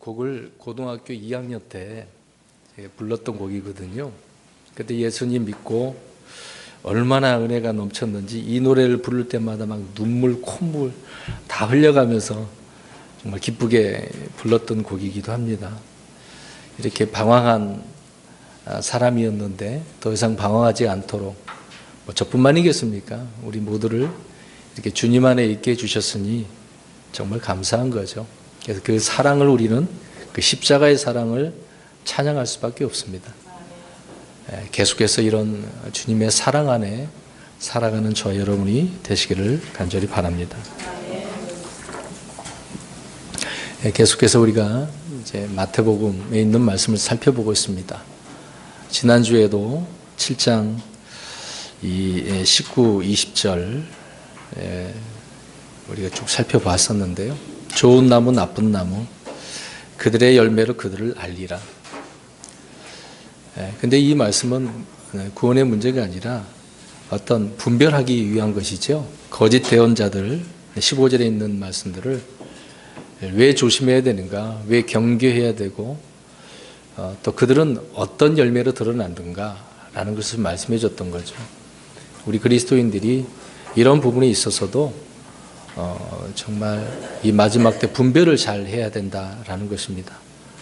곡을 고등학교 2학년 때 불렀던 곡이거든요. 그때 예수님 믿고 얼마나 은혜가 넘쳤는지 이 노래를 부를 때마다 막 눈물, 콧물 다 흘려가면서 정말 기쁘게 불렀던 곡이기도 합니다. 이렇게 방황한 사람이었는데 더 이상 방황하지 않도록 저뿐만이겠습니까? 우리 모두를 이렇게 주님 안에 있게 해주셨으니 정말 감사한 거죠. 그래서 그 사랑을 우리는 그 십자가의 사랑을 찬양할 수밖에 없습니다. 계속해서 이런 주님의 사랑 안에 살아가는 저와 여러분이 되시기를 간절히 바랍니다. 계속해서 우리가 이제 마태복음에 있는 말씀을 살펴보고 있습니다. 지난주에도 7장 19, 20절 우리가 쭉 살펴봤었는데요. 좋은 나무, 나쁜 나무, 그들의 열매로 그들을 알리라. 근데 이 말씀은 구원의 문제가 아니라 어떤 분별하기 위한 것이죠. 거짓 대언자들, 15절에 있는 말씀들을 왜 조심해야 되는가, 왜 경계해야 되고, 또 그들은 어떤 열매로 드러나는가라는 것을 말씀해 줬던 거죠. 우리 그리스도인들이 이런 부분에 있어서도 정말 이 마지막 때 분별을 잘 해야 된다라는 것입니다.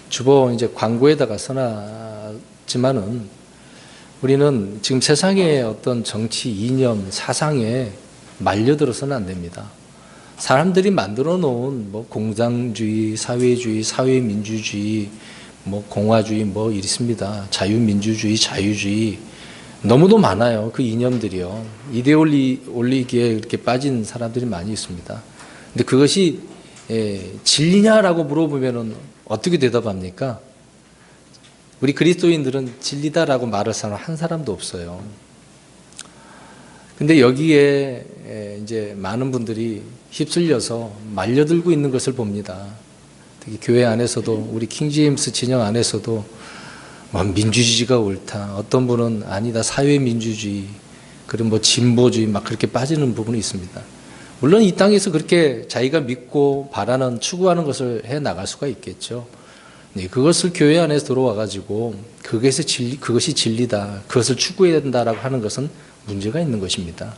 주보 이제 광고에다가 써놨지만은 우리는 지금 세상의 어떤 정치 이념, 사상에 말려들어서는 안 됩니다. 사람들이 만들어 놓은 뭐 공산주의, 사회주의, 사회민주주의, 뭐 공화주의 뭐 있습니다. 자유민주주의, 자유주의 너무도 많아요. 그 이념들이요. 이데올리기에 이렇게 빠진 사람들이 많이 있습니다. 근데 그것이 진리냐라고 물어보면은 어떻게 대답합니까? 우리 그리스도인들은 진리다라고 말할 사람 한 사람도 없어요. 근데 여기에 이제 많은 분들이 휩쓸려서 말려들고 있는 것을 봅니다. 특히 교회 안에서도 우리 킹제임스 진영 안에서도 뭐 민주주의가 옳다. 어떤 분은 아니다. 사회민주주의. 그리고 뭐 진보주의 막 그렇게 빠지는 부분이 있습니다. 물론 이 땅에서 그렇게 자기가 믿고 바라는 추구하는 것을 해 나갈 수가 있겠죠. 네, 그것을 교회 안에서 들어와 가지고 그것이 진리다. 그것을 추구해야 된다라고 하는 것은 문제가 있는 것입니다.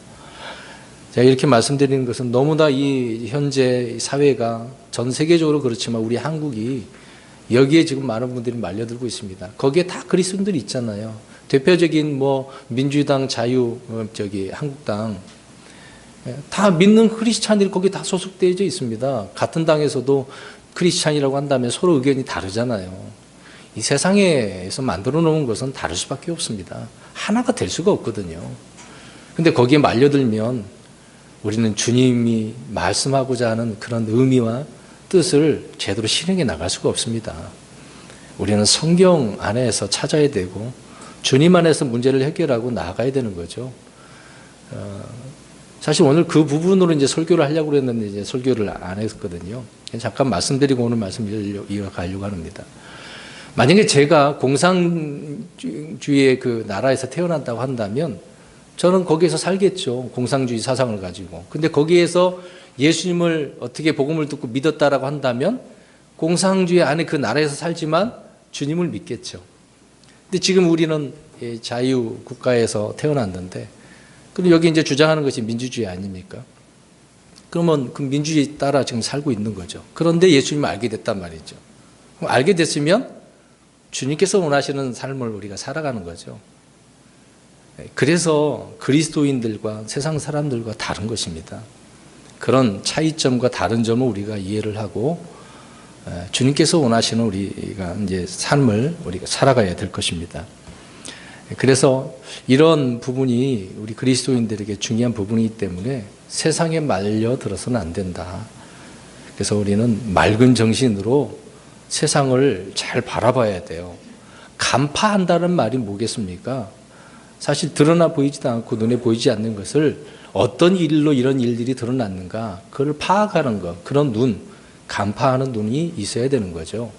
제가 이렇게 말씀드리는 것은 너무나 이 현재 사회가 전 세계적으로 그렇지만 우리 한국이 여기에 지금 많은 분들이 말려들고 있습니다. 거기에 다 그리스도인들이 있잖아요. 대표적인 뭐 민주당, 한국당 다 믿는 크리스찬들이 거기에 다 소속되어 있습니다. 같은 당에서도 크리스찬이라고 한다면 서로 의견이 다르잖아요. 이 세상에서 만들어 놓은 것은 다를 수밖에 없습니다. 하나가 될 수가 없거든요. 근데 거기에 말려들면 우리는 주님이 말씀하고자 하는 그런 의미와 뜻을 제대로 실행해 나갈 수가 없습니다. 우리는 성경 안에서 찾아야 되고 주님 안에서 문제를 해결하고 나아가야 되는 거죠. 사실 오늘 그 부분으로 이제 설교를 하려고 그랬는데 이제 설교를 안 했거든요. 잠깐 말씀드리고 오늘 말씀 이어가려고 합니다. 만약에 제가 공산주의의 그 나라에서 태어난다고 한다면 저는 거기에서 살겠죠. 공산주의 사상을 가지고. 근데 거기에서 예수님을 어떻게 복음을 듣고 믿었다라고 한다면 공산주의 안에 그 나라에서 살지만 주님을 믿겠죠. 근데 지금 우리는 자유 국가에서 태어났는데 그럼 여기 이제 주장하는 것이 민주주의 아닙니까? 그러면 그 민주주의 따라 지금 살고 있는 거죠. 그런데 예수님을 알게 됐단 말이죠. 그럼 알게 됐으면 주님께서 원하시는 삶을 우리가 살아가는 거죠. 그래서 그리스도인들과 세상 사람들과 다른 것입니다. 그런 차이점과 다른 점을 우리가 이해를 하고 주님께서 원하시는 우리가 이제 삶을 우리가 살아가야 될 것입니다. 그래서 이런 부분이 우리 그리스도인들에게 중요한 부분이기 때문에 세상에 말려들어서는 안 된다. 그래서 우리는 맑은 정신으로 세상을 잘 바라봐야 돼요. 간파한다는 말이 뭐겠습니까? 사실 드러나 보이지도 않고 눈에 보이지 않는 것을 어떤 일로 이런 일들이 드러났는가 그걸 파악하는 것, 그런 눈, 간파하는 눈이 있어야 되는 거죠.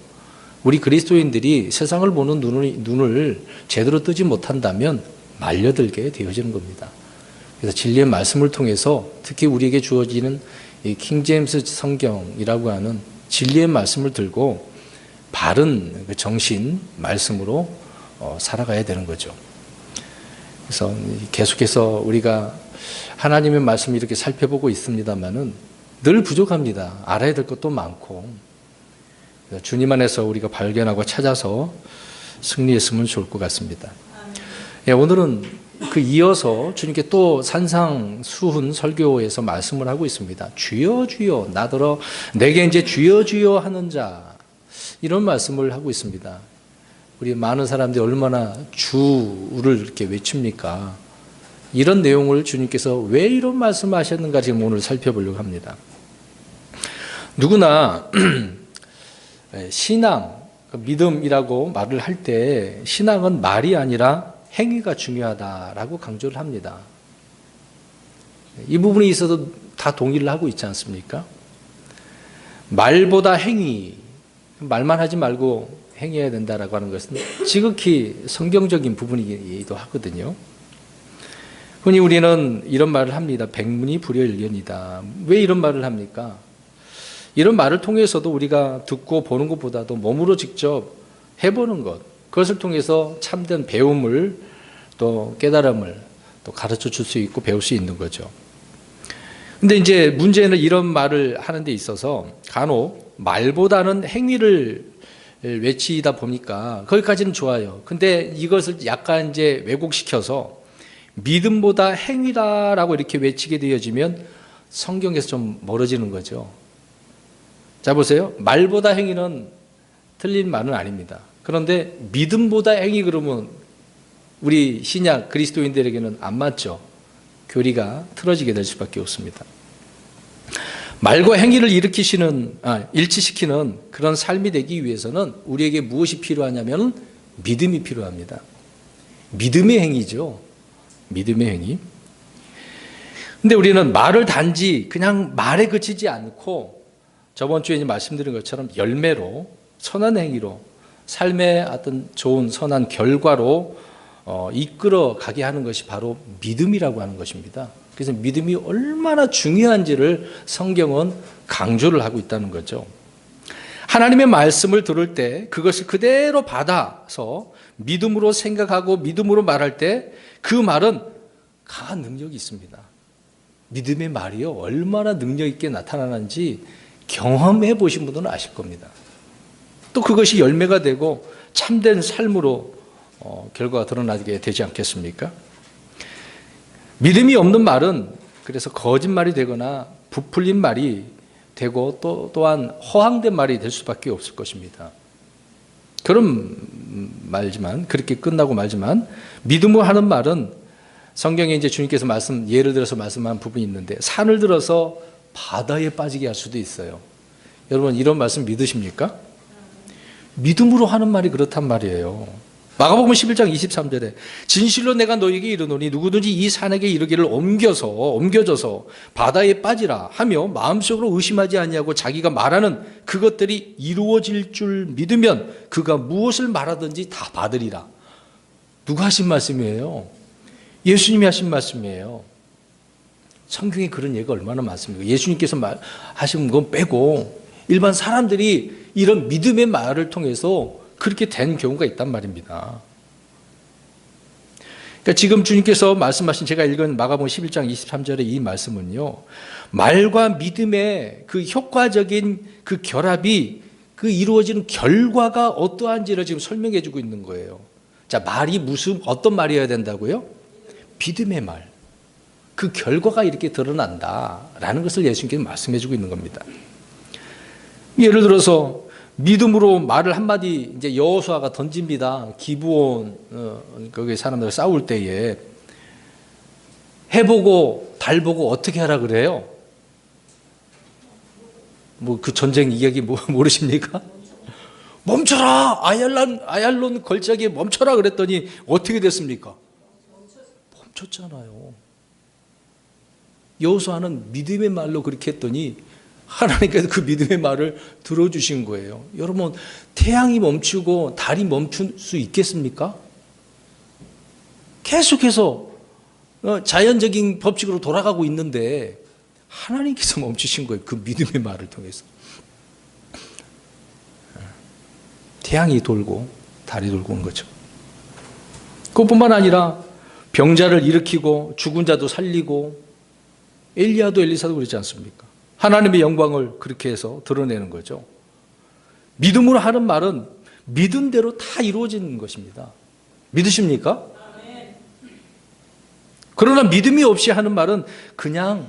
우리 그리스도인들이 세상을 보는 눈을 제대로 뜨지 못한다면 말려들게 되어지는 겁니다. 그래서 진리의 말씀을 통해서 특히 우리에게 주어지는 이 킹제임스 성경이라고 하는 진리의 말씀을 들고 바른 그 정신, 말씀으로 살아가야 되는 거죠. 그래서 계속해서 우리가 하나님의 말씀을 이렇게 살펴보고 있습니다만은 늘 부족합니다. 알아야 될 것도 많고. 주님 안에서 우리가 발견하고 찾아서 승리했으면 좋을 것 같습니다. 오늘은 그 이어서 주님께 또 산상수훈 설교에서 말씀을 하고 있습니다. 주여 주여 나더러 내게 이제 주여 주여 하는 자, 이런 말씀을 하고 있습니다. 우리 많은 사람들이 얼마나 주를 이렇게 외칩니까? 이런 내용을 주님께서 왜 이런 말씀을 하셨는가 지금 오늘 살펴보려고 합니다. 누구나 신앙, 믿음이라고 말을 할 때 신앙은 말이 아니라 행위가 중요하다라고 강조를 합니다. 이 부분에 있어서 다 동의를 하고 있지 않습니까? 말보다 행위, 말만 하지 말고 행해야 된다라고 하는 것은 지극히 성경적인 부분이기도 하거든요. 흔히 우리는 이런 말을 합니다. 백문이 불여일견이다. 왜 이런 말을 합니까? 이런 말을 통해서도 우리가 듣고 보는 것보다도 몸으로 직접 해보는 것, 그것을 통해서 참된 배움을 또 깨달음을 또 가르쳐 줄 수 있고 배울 수 있는 거죠. 근데 이제 문제는 이런 말을 하는 데 있어서 간혹 말보다는 행위를 외치다 보니까 거기까지는 좋아요. 근데 이것을 약간 이제 왜곡시켜서 믿음보다 행위다라고 이렇게 외치게 되어지면 성경에서 좀 멀어지는 거죠. 자, 보세요. 말보다 행위는 틀린 말은 아닙니다. 그런데 믿음보다 행위 그러면 우리 신약 그리스도인들에게는 안 맞죠. 교리가 틀어지게 될 수밖에 없습니다. 말과 행위를 일치시키는 그런 삶이 되기 위해서는 우리에게 무엇이 필요하냐면 믿음이 필요합니다. 믿음의 행위죠. 믿음의 행위. 근데 우리는 말을 단지 그냥 말에 그치지 않고 저번 주에 말씀드린 것처럼 열매로, 선한 행위로, 삶의 어떤 좋은 선한 결과로 이끌어 가게 하는 것이 바로 믿음이라고 하는 것입니다. 그래서 믿음이 얼마나 중요한지를 성경은 강조를 하고 있다는 거죠. 하나님의 말씀을 들을 때 그것을 그대로 받아서 믿음으로 생각하고 믿음으로 말할 때 그 말은 강한 능력이 있습니다. 믿음의 말이요, 얼마나 능력 있게 나타나는지 경험해 보신 분들은 아실 겁니다. 또 그것이 열매가 되고 참된 삶으로 결과가 드러나게 되지 않겠습니까? 믿음이 없는 말은 그래서 거짓말이 되거나 부풀린 말이 되고 또한 허황된 말이 될 수밖에 없을 것입니다. 그렇게 끝나고 말지만 믿음으로 하는 말은 성경에 이제 주님께서 예를 들어서 말씀한 부분이 있는데 산을 들어서 바다에 빠지게 할 수도 있어요. 여러분 이런 말씀 믿으십니까? 믿음으로 하는 말이 그렇단 말이에요. 마가복음 11장 23절에 진실로 내가 너에게 이르노니 누구든지 이 산에게 이르기를 옮겨져서 바다에 빠지라 하며 마음속으로 의심하지 아니하고 자기가 말하는 그것들이 이루어질 줄 믿으면 그가 무엇을 말하든지 다 받으리라. 누가 하신 말씀이에요? 예수님이 하신 말씀이에요. 성경에 그런 예가 얼마나 많습니까? 예수님께서 하신 건 빼고 일반 사람들이 이런 믿음의 말을 통해서 그렇게 된 경우가 있단 말입니다. 그러니까 지금 주님께서 말씀하신 제가 읽은 마가복음 11장 23절의 이 말씀은요, 말과 믿음의 그 효과적인 그 결합이 그 이루어지는 결과가 어떠한지를 지금 설명해 주고 있는 거예요. 자, 말이 어떤 말이어야 된다고요? 믿음의 말. 그 결과가 이렇게 드러난다라는 것을 예수님께서 말씀해 주고 있는 겁니다. 예를 들어서 믿음으로 말을 한마디 이제 여호수아가 던집니다. 기브온 거기 사람들 싸울 때에 해보고 달보고 어떻게 하라 그래요? 뭐 그 전쟁 이야기 모르십니까? 멈춰라! 아얄론 걸작에 멈춰라 그랬더니 어떻게 됐습니까? 멈췄잖아요. 여호수아는 믿음의 말로 그렇게 했더니 하나님께서 그 믿음의 말을 들어주신 거예요. 여러분, 태양이 멈추고 달이 멈출 수 있겠습니까? 계속해서 자연적인 법칙으로 돌아가고 있는데 하나님께서 멈추신 거예요. 그 믿음의 말을 통해서. 태양이 돌고 달이 돌고 오는 거죠. 그것뿐만 아니라 병자를 일으키고 죽은 자도 살리고 엘리야도 엘리사도 그렇지 않습니까? 하나님의 영광을 그렇게 해서 드러내는 거죠. 믿음으로 하는 말은 믿은 대로 다 이루어지는 것입니다. 믿으십니까? 그러나 믿음이 없이 하는 말은 그냥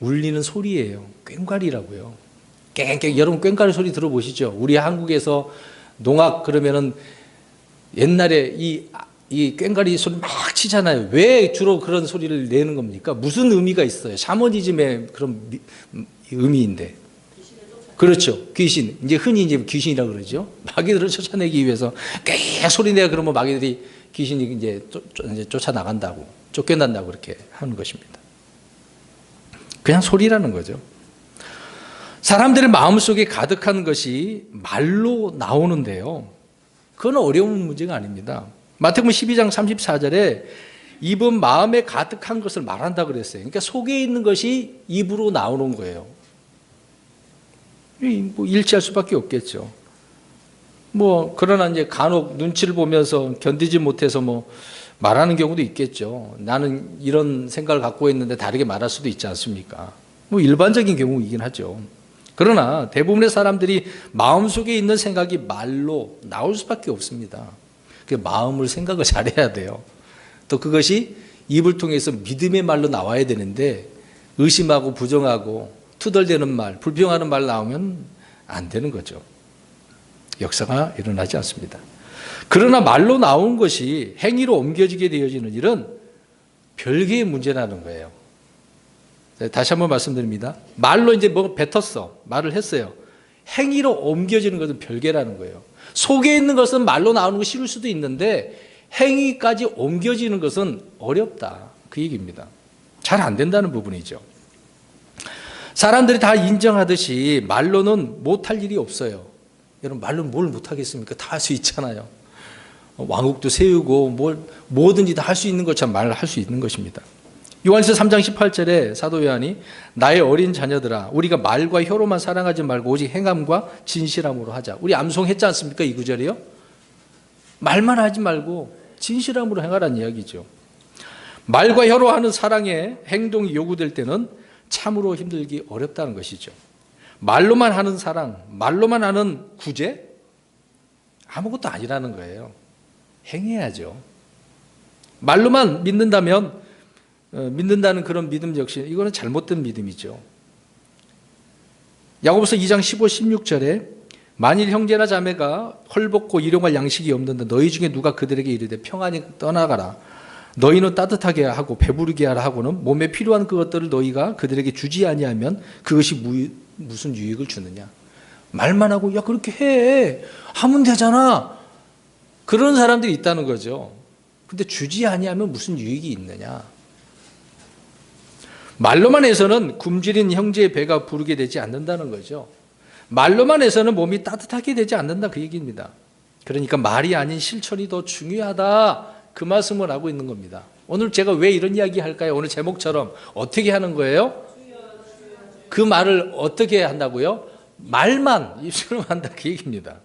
울리는 소리예요. 꽹과리라고요. 깽깽. 여러분 꽹과리 소리 들어보시죠? 우리 한국에서 농악 그러면은 옛날에 이 꽹과리 소리 막 치잖아요. 왜 주로 그런 소리를 내는 겁니까? 무슨 의미가 있어요? 샤머니즘의 그런 의미인데. 그렇죠. 귀신. 이제 흔히 이제 귀신이라고 그러죠. 마귀들을 쫓아내기 위해서 깨 소리 내야 그러면 마귀들이 귀신이 이제 쫓아나간다고, 쫓겨난다고 그렇게 하는 것입니다. 그냥 소리라는 거죠. 사람들의 마음속에 가득한 것이 말로 나오는데요. 그건 어려운 문제가 아닙니다. 마태복음 12장 34절에 입은 마음에 가득한 것을 말한다 그랬어요. 그러니까 속에 있는 것이 입으로 나오는 거예요. 뭐 일치할 수밖에 없겠죠. 그러나 이제 간혹 눈치를 보면서 견디지 못해서 말하는 경우도 있겠죠. 나는 이런 생각을 갖고 있는데 다르게 말할 수도 있지 않습니까? 일반적인 경우이긴 하죠. 그러나 대부분의 사람들이 마음속에 있는 생각이 말로 나올 수밖에 없습니다. 그 마음을 생각을 잘해야 돼요. 또 그것이 입을 통해서 믿음의 말로 나와야 되는데 의심하고 부정하고 투덜대는 말, 불평하는 말 나오면 안 되는 거죠. 역사가 일어나지 않습니다. 그러나 말로 나온 것이 행위로 옮겨지게 되어지는 일은 별개의 문제라는 거예요. 다시 한번 말씀드립니다. 말로 이제 뱉었어. 말을 했어요. 행위로 옮겨지는 것은 별개라는 거예요. 속에 있는 것은 말로 나오는 거 쉬울 수도 있는데 행위까지 옮겨지는 것은 어렵다. 그 얘기입니다. 잘 안 된다는 부분이죠. 사람들이 다 인정하듯이 말로는 못할 일이 없어요. 여러분 말로는 뭘 못하겠습니까? 다 할 수 있잖아요. 왕국도 세우고 뭐든지 다 할 수 있는 것처럼 말을 할 수 있는 것입니다. 요한일서 3장 18절에 사도 요한이 나의 어린 자녀들아 우리가 말과 혀로만 사랑하지 말고 오직 행함과 진실함으로 하자. 우리 암송했지 않습니까? 이 구절이요. 말만 하지 말고 진실함으로 행하라는 이야기죠. 말과 혀로 하는 사랑의 행동이 요구될 때는 참으로 힘들기 어렵다는 것이죠. 말로만 하는 사랑, 말로만 하는 구제 아무것도 아니라는 거예요. 행해야죠. 말로만 믿는다는 그런 믿음 역시 이거는 잘못된 믿음이죠. 야고보서 2장 15, 16절에 만일 형제나 자매가 헐벗고 일용할 양식이 없는데 너희 중에 누가 그들에게 이르되 평안히 떠나가라 너희는 따뜻하게 하고 배부르게 하라 하고는 몸에 필요한 그것들을 너희가 그들에게 주지 아니하면 그것이 무슨 유익을 주느냐. 말만 하고 야 그렇게 해 하면 되잖아. 그런 사람들이 있다는 거죠. 근데 주지 아니하면 무슨 유익이 있느냐. 말로만 해서는 굶주린 형제의 배가 부르게 되지 않는다는 거죠. 말로만 해서는 몸이 따뜻하게 되지 않는다 그 얘기입니다. 그러니까 말이 아닌 실천이 더 중요하다 그 말씀을 하고 있는 겁니다. 오늘 제가 왜 이런 이야기 할까요? 오늘 제목처럼 어떻게 하는 거예요? 그 말을 어떻게 한다고요? 말만 입술로 한다 그 얘기입니다.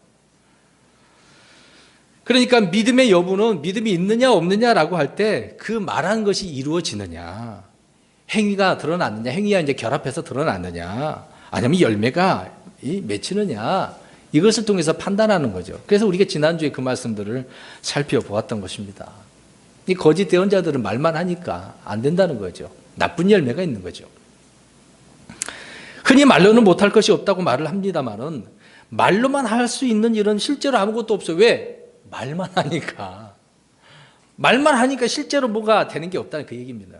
그러니까 믿음의 여부는 믿음이 있느냐 없느냐라고 할 때 그 말한 것이 이루어지느냐 행위가 드러났느냐 행위와 이제 결합해서 드러났느냐 아니면 열매가 맺히느냐 이것을 통해서 판단하는 거죠. 그래서 우리가 지난주에 그 말씀들을 살펴보았던 것입니다. 이 거짓 대언자들은 말만 하니까 안 된다는 거죠. 나쁜 열매가 있는 거죠. 흔히 말로는 못할 것이 없다고 말을 합니다만은 말로만 할 수 있는 일은 실제로 아무것도 없어요. 왜? 말만 하니까. 말만 하니까 실제로 뭐가 되는 게 없다는 그 얘기입니다.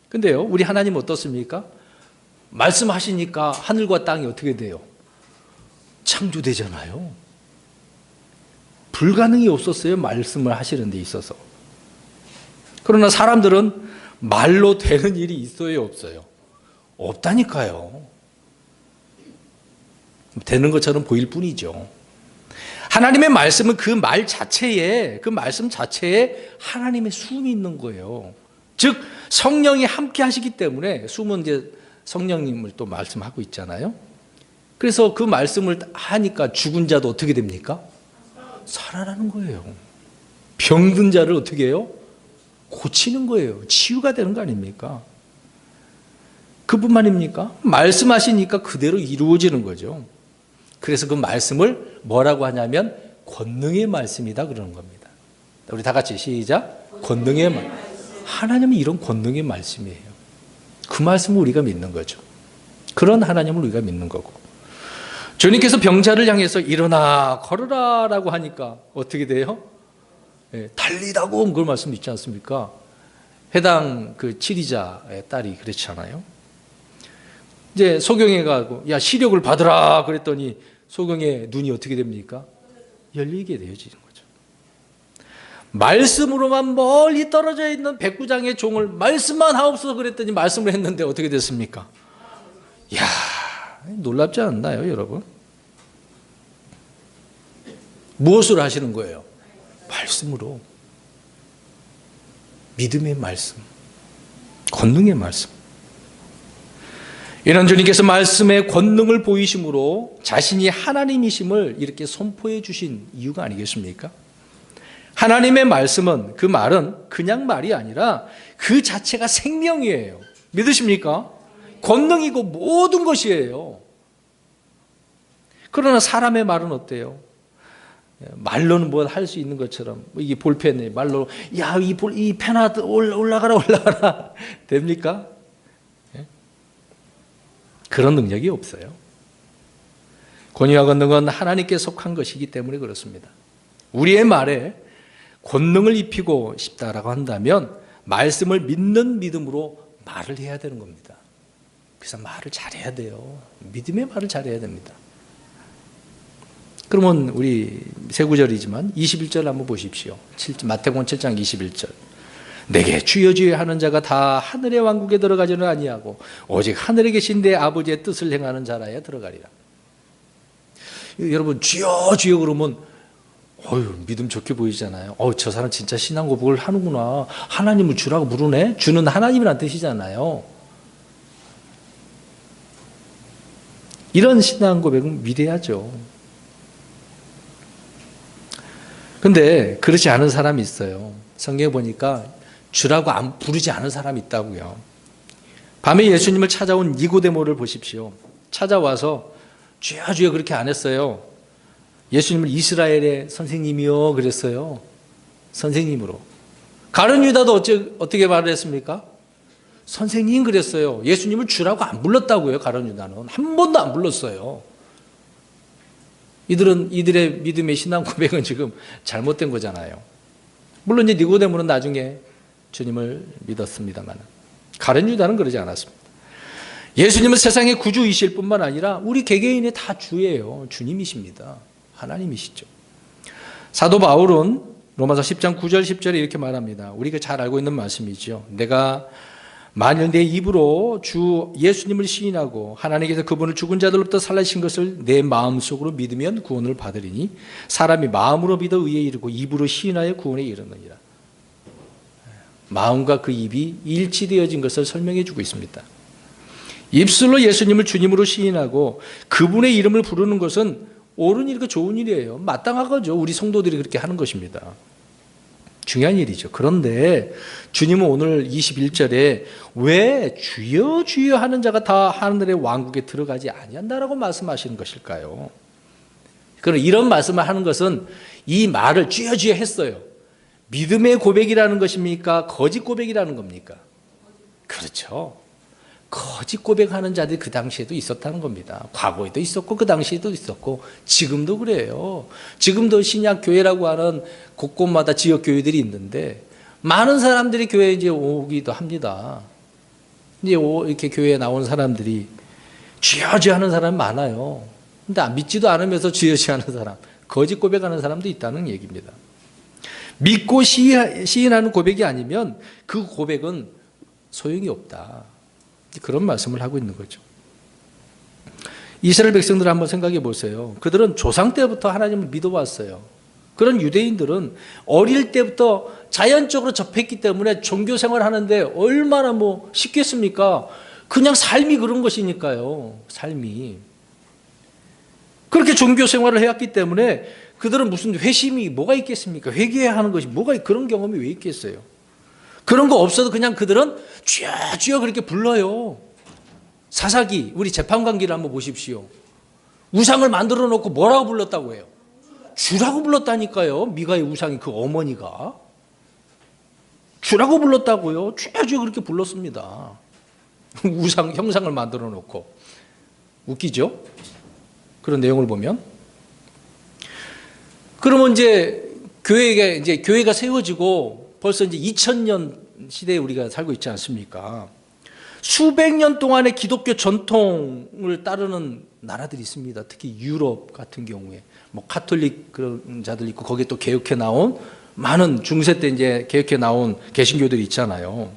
근데요, 우리 하나님 어떻습니까? 말씀하시니까 하늘과 땅이 어떻게 돼요? 창조되잖아요. 불가능이 없었어요. 말씀을 하시는 데 있어서. 그러나 사람들은 말로 되는 일이 있어요, 없어요? 없다니까요. 되는 것처럼 보일 뿐이죠. 하나님의 말씀은 그 말씀 자체에 하나님의 숨이 있는 거예요. 즉 성령이 함께 하시기 때문에 숨은 이제 성령님을 또 말씀하고 있잖아요. 그래서 그 말씀을 하니까 죽은 자도 어떻게 됩니까? 살아나는 거예요. 병든 자를 어떻게 해요? 고치는 거예요. 치유가 되는 거 아닙니까? 그뿐만입니까? 말씀하시니까 그대로 이루어지는 거죠. 그래서 그 말씀을 뭐라고 하냐면 권능의 말씀이다 그러는 겁니다. 우리 다 같이 시작. 권능의 말씀. 하나님은 이런 권능의 말씀이에요. 그 말씀을 우리가 믿는 거죠. 그런 하나님을 우리가 믿는 거고. 주님께서 병자를 향해서 일어나 걸어라 라고 하니까 어떻게 돼요? 달리다고 그걸 말씀 있지 않습니까? 해당 그 치리자의 딸이 그렇잖아요. 이제 소경에 가고 야 시력을 받으라 그랬더니 소경의 눈이 어떻게 됩니까? 열리게 되어지는 거죠. 말씀으로만 멀리 떨어져 있는 백부장의 종을 말씀만 하옵소서 그랬더니 말씀을 했는데 어떻게 됐습니까? 이야, 놀랍지 않나요, 여러분? 무엇으로 하시는 거예요? 말씀으로. 믿음의 말씀, 권능의 말씀. 이런 주님께서 말씀의 권능을 보이심으로 자신이 하나님이심을 이렇게 선포해 주신 이유가 아니겠습니까? 하나님의 말씀은, 그 말은 그냥 말이 아니라 그 자체가 생명이에요. 믿으십니까? 권능이고 모든 것이에요. 그러나 사람의 말은 어때요? 말로는 뭐 할 수 있는 것처럼 이게 볼펜에 말로 야, 이 펜아 올라가라 됩니까? 그런 능력이 없어요. 권위와 권능은 하나님께 속한 것이기 때문에 그렇습니다. 우리의 말에 권능을 입히고 싶다라고 한다면 말씀을 믿는 믿음으로 말을 해야 되는 겁니다. 그래서 말을 잘해야 돼요. 믿음의 말을 잘해야 됩니다. 그러면 우리 세 구절이지만 21절 한번 보십시오. 마태복음 7장 21절. 내게 주여 주여 하는 자가 다 하늘의 왕국에 들어가지는 아니하고 오직 하늘에 계신 내 아버지의 뜻을 행하는 자라야 들어가리라. 여러분 주여 주여 그러면 믿음 좋게 보이잖아요. 저 사람 진짜 신앙 고백을 하는구나. 하나님을 주라고 부르네. 주는 하나님이란 뜻이잖아요. 이런 신앙 고백은 위대하죠. 근데 그렇지 않은 사람이 있어요. 성경에 보니까 주라고 부르지 않은 사람이 있다고요. 밤에 예수님을 찾아온 니고데모를 보십시오. 찾아와서 주여 주여 그렇게 안 했어요. 예수님을 이스라엘의 선생님이요 그랬어요. 선생님으로. 가룟 유다도 어떻게 말을 했습니까? 선생님 그랬어요. 예수님을 주라고 안 불렀다고요. 가룟 유다는 한 번도 안 불렀어요. 이들의 믿음의 신앙 고백은 지금 잘못된 거잖아요. 물론 이제 니고데모는 나중에 주님을 믿었습니다만 가룟 유다는 그러지 않았습니다. 예수님은 세상의 구주이실 뿐만 아니라 우리 개개인의 다 주예요. 주님이십니다. 하나님이시죠. 사도 바울은 로마서 10장 9절 10절에 이렇게 말합니다. 우리가 잘 알고 있는 말씀이죠. 내가 만일 내 입으로 주 예수님을 시인하고 하나님께서 그분을 죽은 자들로부터 살리신 것을 내 마음속으로 믿으면 구원을 받으리니 사람이 마음으로 믿어 의에 이르고 입으로 시인하여 구원에 이르느니라. 마음과 그 입이 일치되어진 것을 설명해 주고 있습니다. 입술로 예수님을 주님으로 시인하고 그분의 이름을 부르는 것은 옳은 일이고 좋은 일이에요. 마땅한 거죠. 우리 성도들이 그렇게 하는 것입니다. 중요한 일이죠. 그런데 주님은 오늘 21절에 왜 주여 주여 하는 자가 다 하늘의 왕국에 들어가지 아니한다라고 말씀하시는 것일까요? 그럼 이런 말씀을 하는 것은 이 말을 주여 주여 했어요. 믿음의 고백이라는 것입니까? 거짓 고백이라는 겁니까? 그렇죠. 거짓 고백하는 자들이 그 당시에도 있었다는 겁니다. 과거에도 있었고 그 당시에도 있었고 지금도 그래요. 지금도 신약교회라고 하는 곳곳마다 지역교회들이 있는데 많은 사람들이 교회에 이제 오기도 합니다. 이제 이렇게 교회에 나온 사람들이 주여주여 하는 사람이 많아요. 근데 믿지도 않으면서 주여주여 하는 사람, 거짓 고백하는 사람도 있다는 얘기입니다. 믿고 시인하는 고백이 아니면 그 고백은 소용이 없다. 그런 말씀을 하고 있는 거죠. 이스라엘 백성들 한번 생각해 보세요. 그들은 조상 때부터 하나님을 믿어왔어요. 그런 유대인들은 어릴 때부터 자연적으로 접했기 때문에 종교 생활을 하는데 얼마나 쉽겠습니까? 그냥 삶이 그런 것이니까요. 삶이. 그렇게 종교 생활을 해왔기 때문에 그들은 무슨 회심이 뭐가 있겠습니까? 회개해야 하는 것이 뭐가 그런 경험이 왜 있겠어요? 그런 거 없어도 그냥 그들은 주여 주여 그렇게 불러요. 사사기 우리 재판관기를 한번 보십시오. 우상을 만들어 놓고 뭐라고 불렀다고 해요? 주라고 불렀다니까요. 미가의 우상이 그 어머니가 주라고 불렀다고요. 주여 주여 그렇게 불렀습니다. 우상 형상을 만들어 놓고 웃기죠? 그런 내용을 보면 그러면 이제 교회가 세워지고 벌써 이제 2000년 시대에 우리가 살고 있지 않습니까? 수백 년 동안의 기독교 전통을 따르는 나라들이 있습니다. 특히 유럽 같은 경우에 뭐 카톨릭 그런 자들 있고 거기에 또 개혁해 나온 많은 중세 때 이제 개혁해 나온 개신교들이 있잖아요.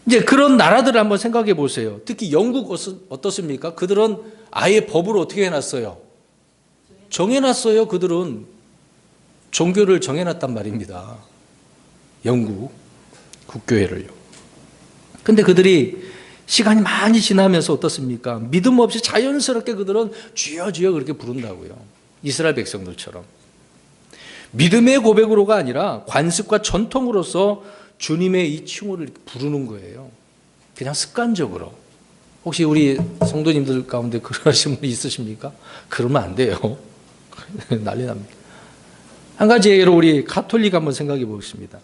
이제 그런 나라들을 한번 생각해 보세요. 특히 영국 어떻습니까? 그들은 아예 법으로 어떻게 해놨어요? 정해놨어요. 그들은 종교를 정해놨단 말입니다. 영국 국교회를요. 근데 그들이 시간이 많이 지나면서 어떻습니까? 믿음 없이 자연스럽게 그들은 주여 주여 그렇게 부른다고요. 이스라엘 백성들처럼. 믿음의 고백으로가 아니라 관습과 전통으로서 주님의 이 칭호를 부르는 거예요. 그냥 습관적으로. 혹시 우리 성도님들 가운데 그러신 분이 있으십니까? 그러면 안 돼요. 난리 납니다. 한 가지 예로 우리 가톨릭 한번 생각해 보겠습니다.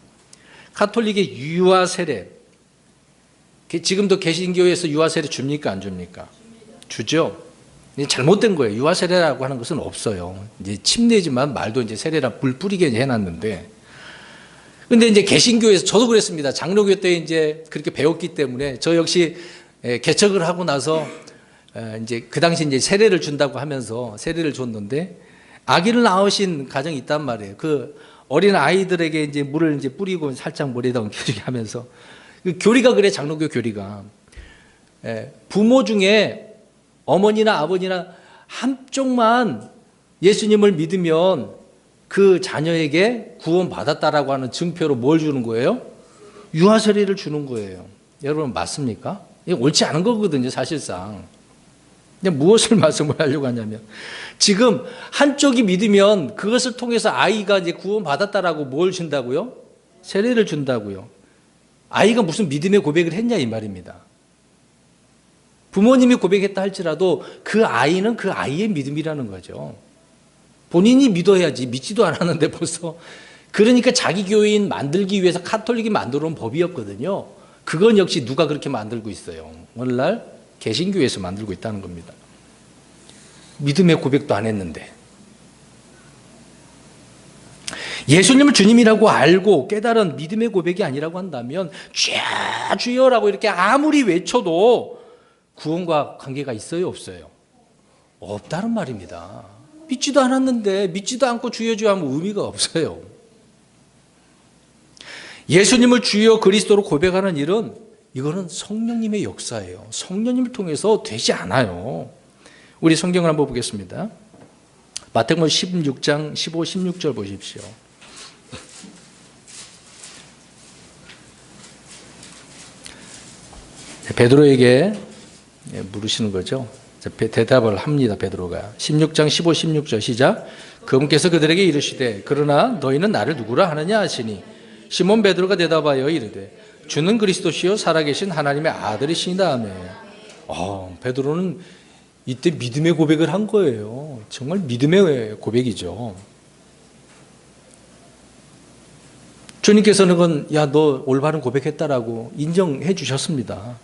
가톨릭의 유아 세례. 지금도 개신교에서 유아 세례 줍니까? 안 줍니까? 주죠. 잘못된 거예요. 유아 세례라고 하는 것은 없어요. 이제 침례지만 말도 이제 세례라 물 뿌리게 해놨는데. 근데 이제 개신교에서 저도 그랬습니다. 장로교 때 이제 그렇게 배웠기 때문에 저 역시 개척을 하고 나서 이제 그 당시 이제 세례를 준다고 하면서 세례를 줬는데 아기를 낳으신 가정이 있단 말이에요. 그 어린 아이들에게 이제 물을 이제 뿌리고 살짝 머리에다 얹혀주게 하면서 그 교리가 그래 장로교 교리가 부모 중에 어머니나 아버지나 한쪽만 예수님을 믿으면 그 자녀에게 구원받았다라고 하는 증표로 뭘 주는 거예요? 유아 세례를 주는 거예요. 여러분 맞습니까? 이게 옳지 않은 거거든요, 사실상. 그냥 무엇을 말씀을 하려고 하냐면 지금 한쪽이 믿으면 그것을 통해서 아이가 이제 구원받았다라고 뭘 준다고요? 세례를 준다고요. 아이가 무슨 믿음의 고백을 했냐 이 말입니다. 부모님이 고백했다 할지라도 그 아이는 그 아이의 믿음이라는 거죠. 본인이 믿어야지 믿지도 않았는데 벌써 그러니까 자기 교인 만들기 위해서 카톨릭이 만들어 놓은 법이었거든요. 그건 역시 누가 그렇게 만들고 있어요. 오늘날 개신교에서 만들고 있다는 겁니다. 믿음의 고백도 안 했는데 예수님을 주님이라고 알고 깨달은 믿음의 고백이 아니라고 한다면 주여 주여라고 이렇게 아무리 외쳐도 구원과 관계가 있어요 없어요? 없다는 말입니다. 믿지도 않았는데 믿지도 않고 주여 주여 하면 의미가 없어요. 예수님을 주여 그리스도로 고백하는 일은 이거는 성령님의 역사예요. 성령님을 통해서 되지 않아요. 우리 성경을 한번 보겠습니다. 마태복음 16장 15, 16절 보십시오. 베드로에게 물으시는 거죠. 대답을 합니다. 베드로가 16장 15, 16절 시작. 그분께서 그들에게 이르시되 그러나 너희는 나를 누구라 하느냐 하시니 시몬 베드로가 대답하여 이르되 주는 그리스도시요 살아계신 하나님의 아들이시니라 하며 베드로는 이때 믿음의 고백을 한 거예요. 정말 믿음의 고백이죠. 주님께서는 그건 야, 너 올바른 고백했다라고 인정해 주셨습니다.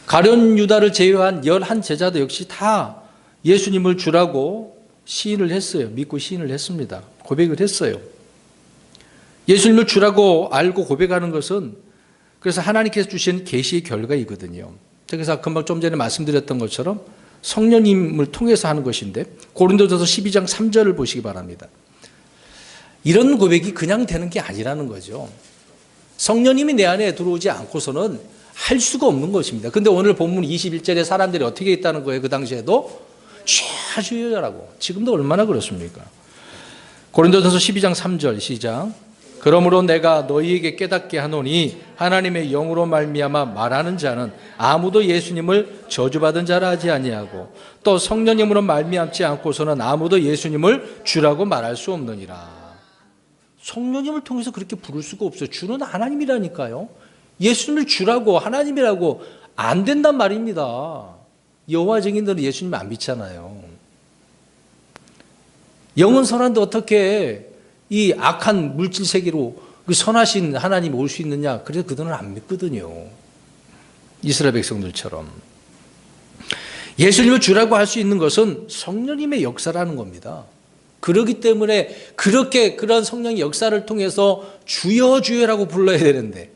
가룟 유다를 제외한 11 제자도 역시 다 예수님을 주라고 시인을 했어요. 믿고 시인을 했습니다. 고백을 했어요. 예수님을 주라고 알고 고백하는 것은 그래서 하나님께서 주신 계시의 결과이거든요. 그래서 금방 좀 전에 말씀드렸던 것처럼 성령님을 통해서 하는 것인데 고린도전서 12장 3절을 보시기 바랍니다. 이런 고백이 그냥 되는 게 아니라는 거죠. 성령님이 내 안에 들어오지 않고서는 할 수가 없는 것입니다. 근데 오늘 본문 21절에 사람들이 어떻게 있다는 거예요? 그 당시에도 주여라고. 지금도 얼마나 그렇습니까? 고린도전서 12장 3절 시작. 그러므로 내가 너희에게 깨닫게 하노니 하나님의 영으로 말미암아 말하는 자는 아무도 예수님을 저주받은 자라 하지 아니하고 또 성령님으로 말미암지 않고서는 아무도 예수님을 주라고 말할 수 없느니라. 성령님을 통해서 그렇게 부를 수가 없어요. 주는 하나님이라니까요. 예수님을 주라고 하나님이라고 안 된단 말입니다. 여호와 증인들은 예수님 안 믿잖아요. 영은 선한데 어떻게 이 악한 물질 세계로 그 선하신 하나님이 올 수 있느냐? 그래서 그들은 안 믿거든요. 이스라엘 백성들처럼. 예수님을 주라고 할 수 있는 것은 성령님의 역사라는 겁니다. 그렇기 때문에 그런 성령의 역사를 통해서 주여 주여라고 불러야 되는데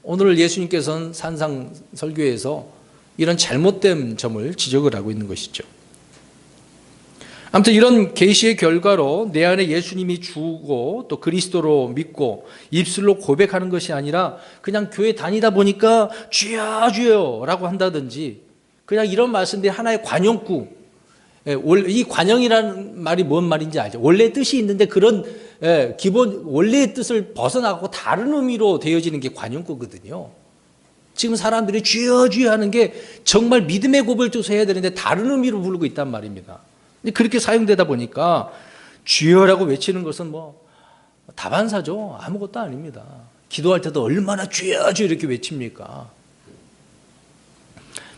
오늘 예수님께서는 산상 설교에서 이런 잘못된 점을 지적을 하고 있는 것이죠. 아무튼 이런 계시의 결과로 내 안에 예수님이 주고 또 그리스도로 믿고 입술로 고백하는 것이 아니라 그냥 교회 다니다 보니까 주여 주여라고 한다든지 그냥 이런 말씀들이 하나의 관용구, 이 관용이라는 말이 뭔 말인지 알죠? 원래 뜻이 있는데 그런 기본 원래의 뜻을 벗어나고 다른 의미로 되어지는 게 관용구거든요. 지금 사람들이 주여 주여 하는 게 정말 믿음의 고백을 통해서 해야 되는데 다른 의미로 부르고 있단 말입니다. 그렇게 사용되다 보니까 주여라고 외치는 것은 뭐 다반사죠. 아무것도 아닙니다. 기도할 때도 얼마나 주여 주여 이렇게 외칩니까?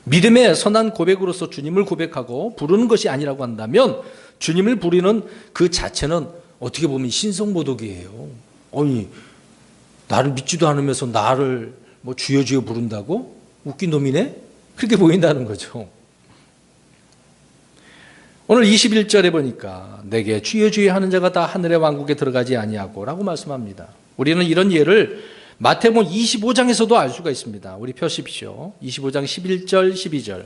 믿음의 선한 고백으로서 주님을 고백하고 부르는 것이 아니라고 한다면 주님을 부르는 그 자체는 어떻게 보면 신성모독이에요. 아니 나를 믿지도 않으면서 나를 뭐 주여 주여 부른다고? 웃긴 놈이네? 그렇게 보인다는 거죠. 오늘 21절에 보니까 내게 주여 주여 하는 자가 다 하늘의 왕국에 들어가지 아니하고 라고 말씀합니다. 우리는 이런 예를 마태복음 25장에서도 알 수가 있습니다. 우리 펴십시오. 25장 11절 12절.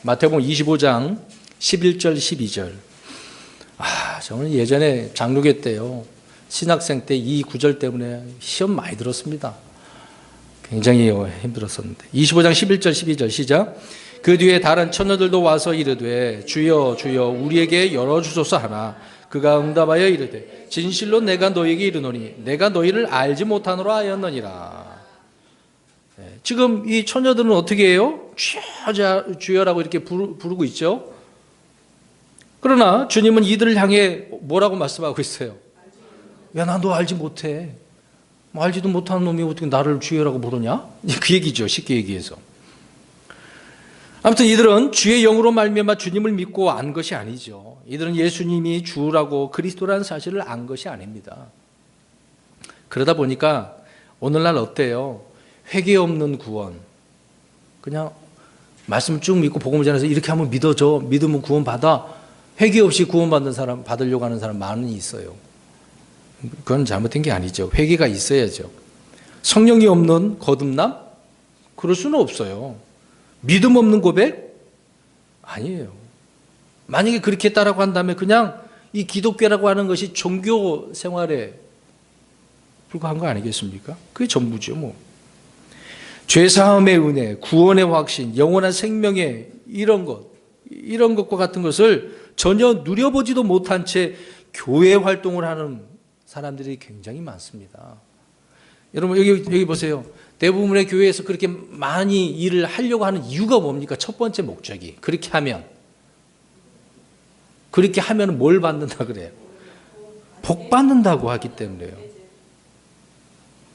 마태복음 25장 11절 12절. 저는 예전에 장로교 때요. 신학생 때 이 구절 때문에 시험 많이 들었습니다. 굉장히 힘들었었는데. 25장 11절 12절 시작. 그 뒤에 다른 처녀들도 와서 이르되 주여 주여 우리에게 열어주소서 하나 그가 응답하여 이르되 진실로 내가 너희에게 이르노니 내가 너희를 알지 못하노라 하였느니라. 지금 이 처녀들은 어떻게 해요? 주여 주여라고 이렇게 부르고 있죠. 그러나 주님은 이들을 향해 뭐라고 말씀하고 있어요? 야, 나 너 알지 못해. 알지도 못하는 놈이 어떻게 나를 주여라고 부르냐? 그 얘기죠. 쉽게 얘기해서. 아무튼 이들은 주의 영으로 말미암아 주님을 믿고 안 것이 아니죠. 이들은 예수님이 주라고 그리스도라는 사실을 안 것이 아닙니다. 그러다 보니까 오늘날 어때요? 회개 없는 구원. 그냥 말씀 쭉 믿고 복음을 전해서 이렇게 하면 믿어져. 믿으면 구원 받아. 회개 없이 구원받는 사람, 받으려고 하는 사람 많이 있어요. 그건 잘못된 게 아니죠. 회개가 있어야죠. 성령이 없는 거듭남? 그럴 수는 없어요. 믿음 없는 고백? 아니에요. 만약에 그렇게 했다라고 한다면 그냥 이 기독교라고 하는 것이 종교 생활에 불과한 거 아니겠습니까? 그게 전부죠, 뭐. 죄사함의 은혜, 구원의 확신, 영원한 생명의 이런 것과 같은 것을 전혀 누려보지도 못한 채 교회 활동을 하는 사람들이 굉장히 많습니다. 여러분 여기 보세요. 대부분의 교회에서 그렇게 많이 일을 하려고 하는 이유가 뭡니까? 첫 번째 목적이 그렇게 하면 뭘 받는다 그래요? 복 받는다고 하기 때문에요.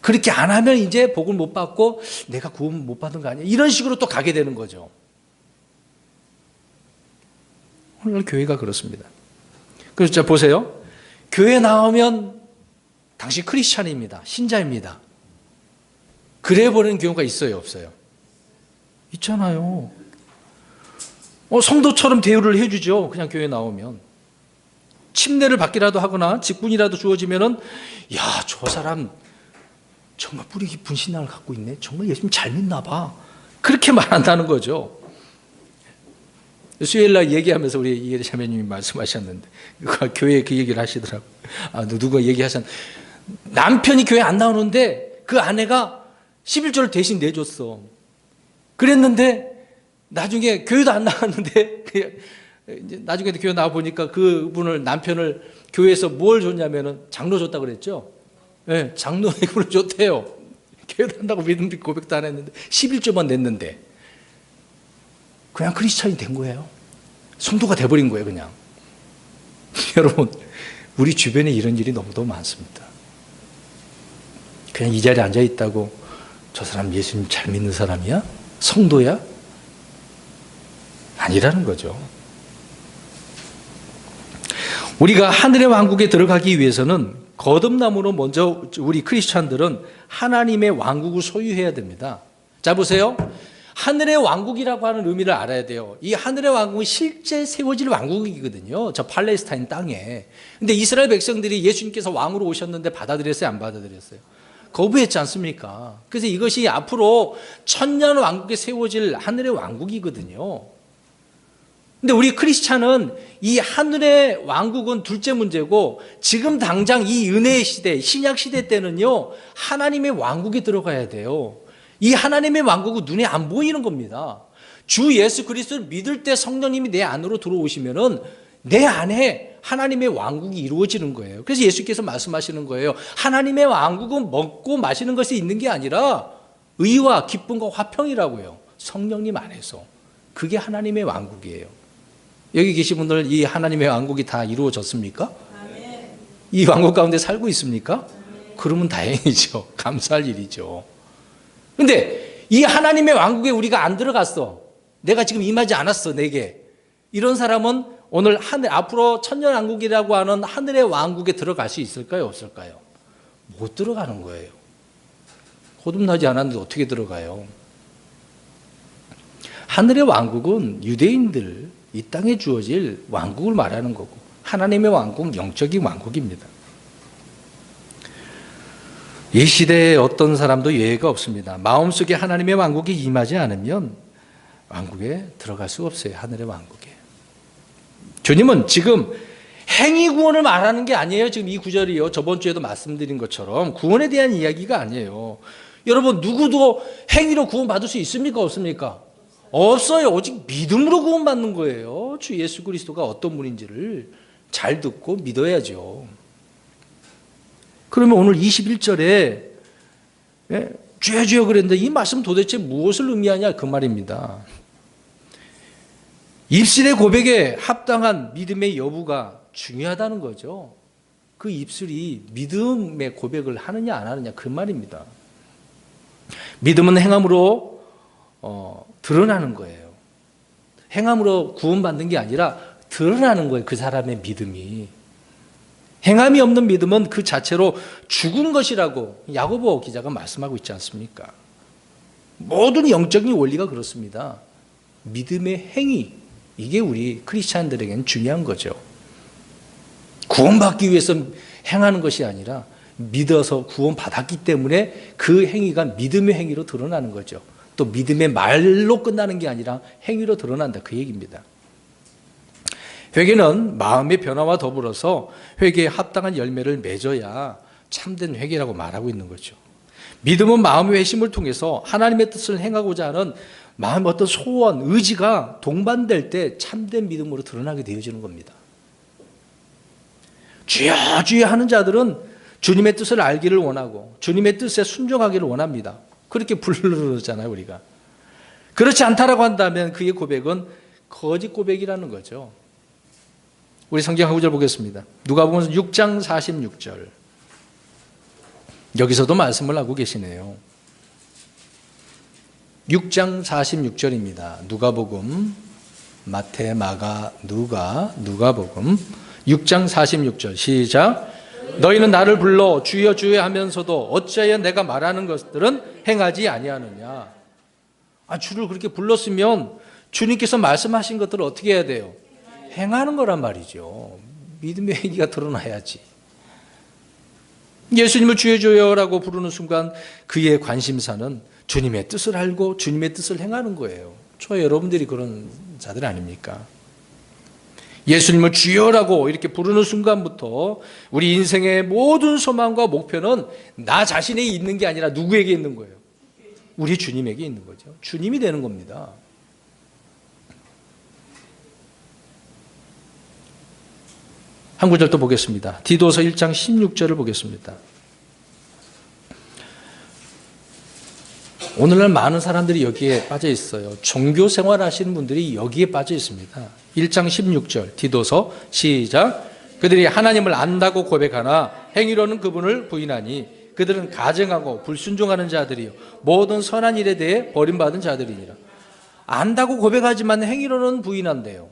그렇게 안 하면 이제 복을 못 받고 내가 구원 못 받은 거 아니야? 이런 식으로 또 가게 되는 거죠. 오늘 교회가 그렇습니다. 그래서 자 보세요. 교회 나오면 당신 크리스찬입니다. 신자입니다. 그래 버리는 경우가 있어요, 없어요? 있잖아요. 성도처럼 대우를 해주죠. 그냥 교회 나오면. 침례를 받기라도 하거나 직분이라도 주어지면은 야, 저 사람 정말 뿌리 깊은 신앙을 갖고 있네. 정말 예수님 잘 믿나 봐. 그렇게 말한다는 거죠. 수요일날 얘기하면서 우리 이혜리 자매님이 말씀하셨는데 교회에 그 얘기를 하시더라고요. 누가 얘기하셨는데 남편이 교회 안 나오는데 그 아내가 11조를 대신 내줬어. 그랬는데 나중에 교회도 안 나왔는데 이제 나중에 교회 나와 보니까 그분을 남편을 교회에서 뭘 줬냐면은 장로 줬다 그랬죠. 예, 장로에게 줬대요. 교회 다닌다고 믿음 고백도 안 했는데 11조만 냈는데 그냥 크리스찬이 된 거예요. 성도가 돼버린 거예요, 그냥. 여러분, 우리 주변에 이런 일이 너무도 많습니다. 그냥 이 자리에 앉아 있다고 저 사람 예수님 잘 믿는 사람이야? 성도야? 아니라는 거죠. 우리가 하늘의 왕국에 들어가기 위해서는 거듭남으로 먼저 우리 크리스찬들은 하나님의 왕국을 소유해야 됩니다. 자, 보세요. 하늘의 왕국이라고 하는 의미를 알아야 돼요. 이 하늘의 왕국은 실제 세워질 왕국이거든요. 저 팔레스타인 땅에. 근데 이스라엘 백성들이 예수님께서 왕으로 오셨는데 받아들였어요? 안 받아들였어요? 거부했지 않습니까? 그래서 이것이 앞으로 천년 왕국에 세워질 하늘의 왕국이거든요. 근데 우리 크리스찬은 이 하늘의 왕국은 둘째 문제고 지금 당장 이 은혜의 시대, 신약 시대 때는요, 하나님의 왕국에 들어가야 돼요. 이 하나님의 왕국은 눈에 안 보이는 겁니다. 주 예수 그리스도를 믿을 때 성령님이 내 안으로 들어오시면은 내 안에 하나님의 왕국이 이루어지는 거예요. 그래서 예수께서 말씀하시는 거예요. 하나님의 왕국은 먹고 마시는 것이 있는 게 아니라 의와 기쁨과 화평이라고요. 성령님 안에서. 그게 하나님의 왕국이에요. 여기 계신 분들 이 하나님의 왕국이 다 이루어졌습니까? 이 왕국 가운데 살고 있습니까? 그러면 다행이죠. 감사할 일이죠. 근데 이 하나님의 왕국에 우리가 안 들어갔어. 내가 지금 임하지 않았어, 내게. 이런 사람은 오늘 앞으로 천년왕국이라고 하는 하늘의 왕국에 들어갈 수 있을까요? 없을까요? 못 들어가는 거예요. 거듭나지 않았는데 어떻게 들어가요? 하늘의 왕국은 유대인들, 이 땅에 주어질 왕국을 말하는 거고, 하나님의 왕국은 영적인 왕국입니다. 이 시대에 어떤 사람도 예외가 없습니다. 마음속에 하나님의 왕국이 임하지 않으면 왕국에 들어갈 수 없어요. 하늘의 왕국에. 주님은 지금 행위 구원을 말하는 게 아니에요. 지금 이 구절이요. 저번 주에도 말씀드린 것처럼 구원에 대한 이야기가 아니에요. 여러분, 누구도 행위로 구원받을 수 있습니까? 없습니까? 없어요. 오직 믿음으로 구원받는 거예요. 주 예수 그리스도가 어떤 분인지를 잘 듣고 믿어야죠. 그러면 오늘 21절에 주여 주여 그랬는데 이 말씀 도대체 무엇을 의미하냐 그 말입니다. 입술의 고백에 합당한 믿음의 여부가 중요하다는 거죠. 그 입술이 믿음의 고백을 하느냐 안 하느냐 그 말입니다. 믿음은 행함으로 드러나는 거예요. 행함으로 구원받는 게 아니라 드러나는 거예요. 그 사람의 믿음이. 행함이 없는 믿음은 그 자체로 죽은 것이라고 야고보 기자가 말씀하고 있지 않습니까? 모든 영적인 원리가 그렇습니다. 믿음의 행위, 이게 우리 크리스찬들에게는 중요한 거죠. 구원받기 위해서 행하는 것이 아니라 믿어서 구원받았기 때문에 그 행위가 믿음의 행위로 드러나는 거죠. 또 믿음의 말로 끝나는 게 아니라 행위로 드러난다 그 얘기입니다. 회개는 마음의 변화와 더불어서 회개에 합당한 열매를 맺어야 참된 회개라고 말하고 있는 거죠. 믿음은 마음의 회심을 통해서 하나님의 뜻을 행하고자 하는 마음의 어떤 소원, 의지가 동반될 때 참된 믿음으로 드러나게 되어지는 겁니다. 주여 주여 하는 자들은 주님의 뜻을 알기를 원하고 주님의 뜻에 순종하기를 원합니다. 그렇게 부르잖아요, 우리가. 그렇지 않다라고 한다면 그의 고백은 거짓 고백이라는 거죠. 우리 성경 한 구절 보겠습니다. 누가복음 6장 46절. 여기서도 말씀을 하고 계시네요. 6장 46절입니다. 누가복음, 마태, 마가, 누가복음 6장 46절 시작. 너희는 나를 불러 주여 주여 하면서도 어찌하여 내가 말하는 것들은 행하지 아니하느냐. 주를 그렇게 불렀으면 주님께서 말씀하신 것들을 어떻게 해야 돼요? 행하는 거란 말이죠. 믿음의 행위가 드러나야지. 예수님을 주여 주여라고 부르는 순간 그의 관심사는 주님의 뜻을 알고 주님의 뜻을 행하는 거예요. 여러분들이 그런 자들 아닙니까? 예수님을 주여라고 이렇게 부르는 순간부터 우리 인생의 모든 소망과 목표는 나 자신에 있는 게 아니라 누구에게 있는 거예요? 우리 주님에게 있는 거죠. 주님이 되는 겁니다. 한 구절 또 보겠습니다. 디도서 1장 16절을 보겠습니다. 오늘날 많은 사람들이 여기에 빠져 있어요. 종교 생활 하시는 분들이 여기에 빠져 있습니다. 1장 16절 디도서 시작. 그들이 하나님을 안다고 고백하나 행위로는 그분을 부인하니 그들은 가증하고 불순종하는 자들이요 모든 선한 일에 대해 버림받은 자들이니라. 안다고 고백하지만 행위로는 부인한대요.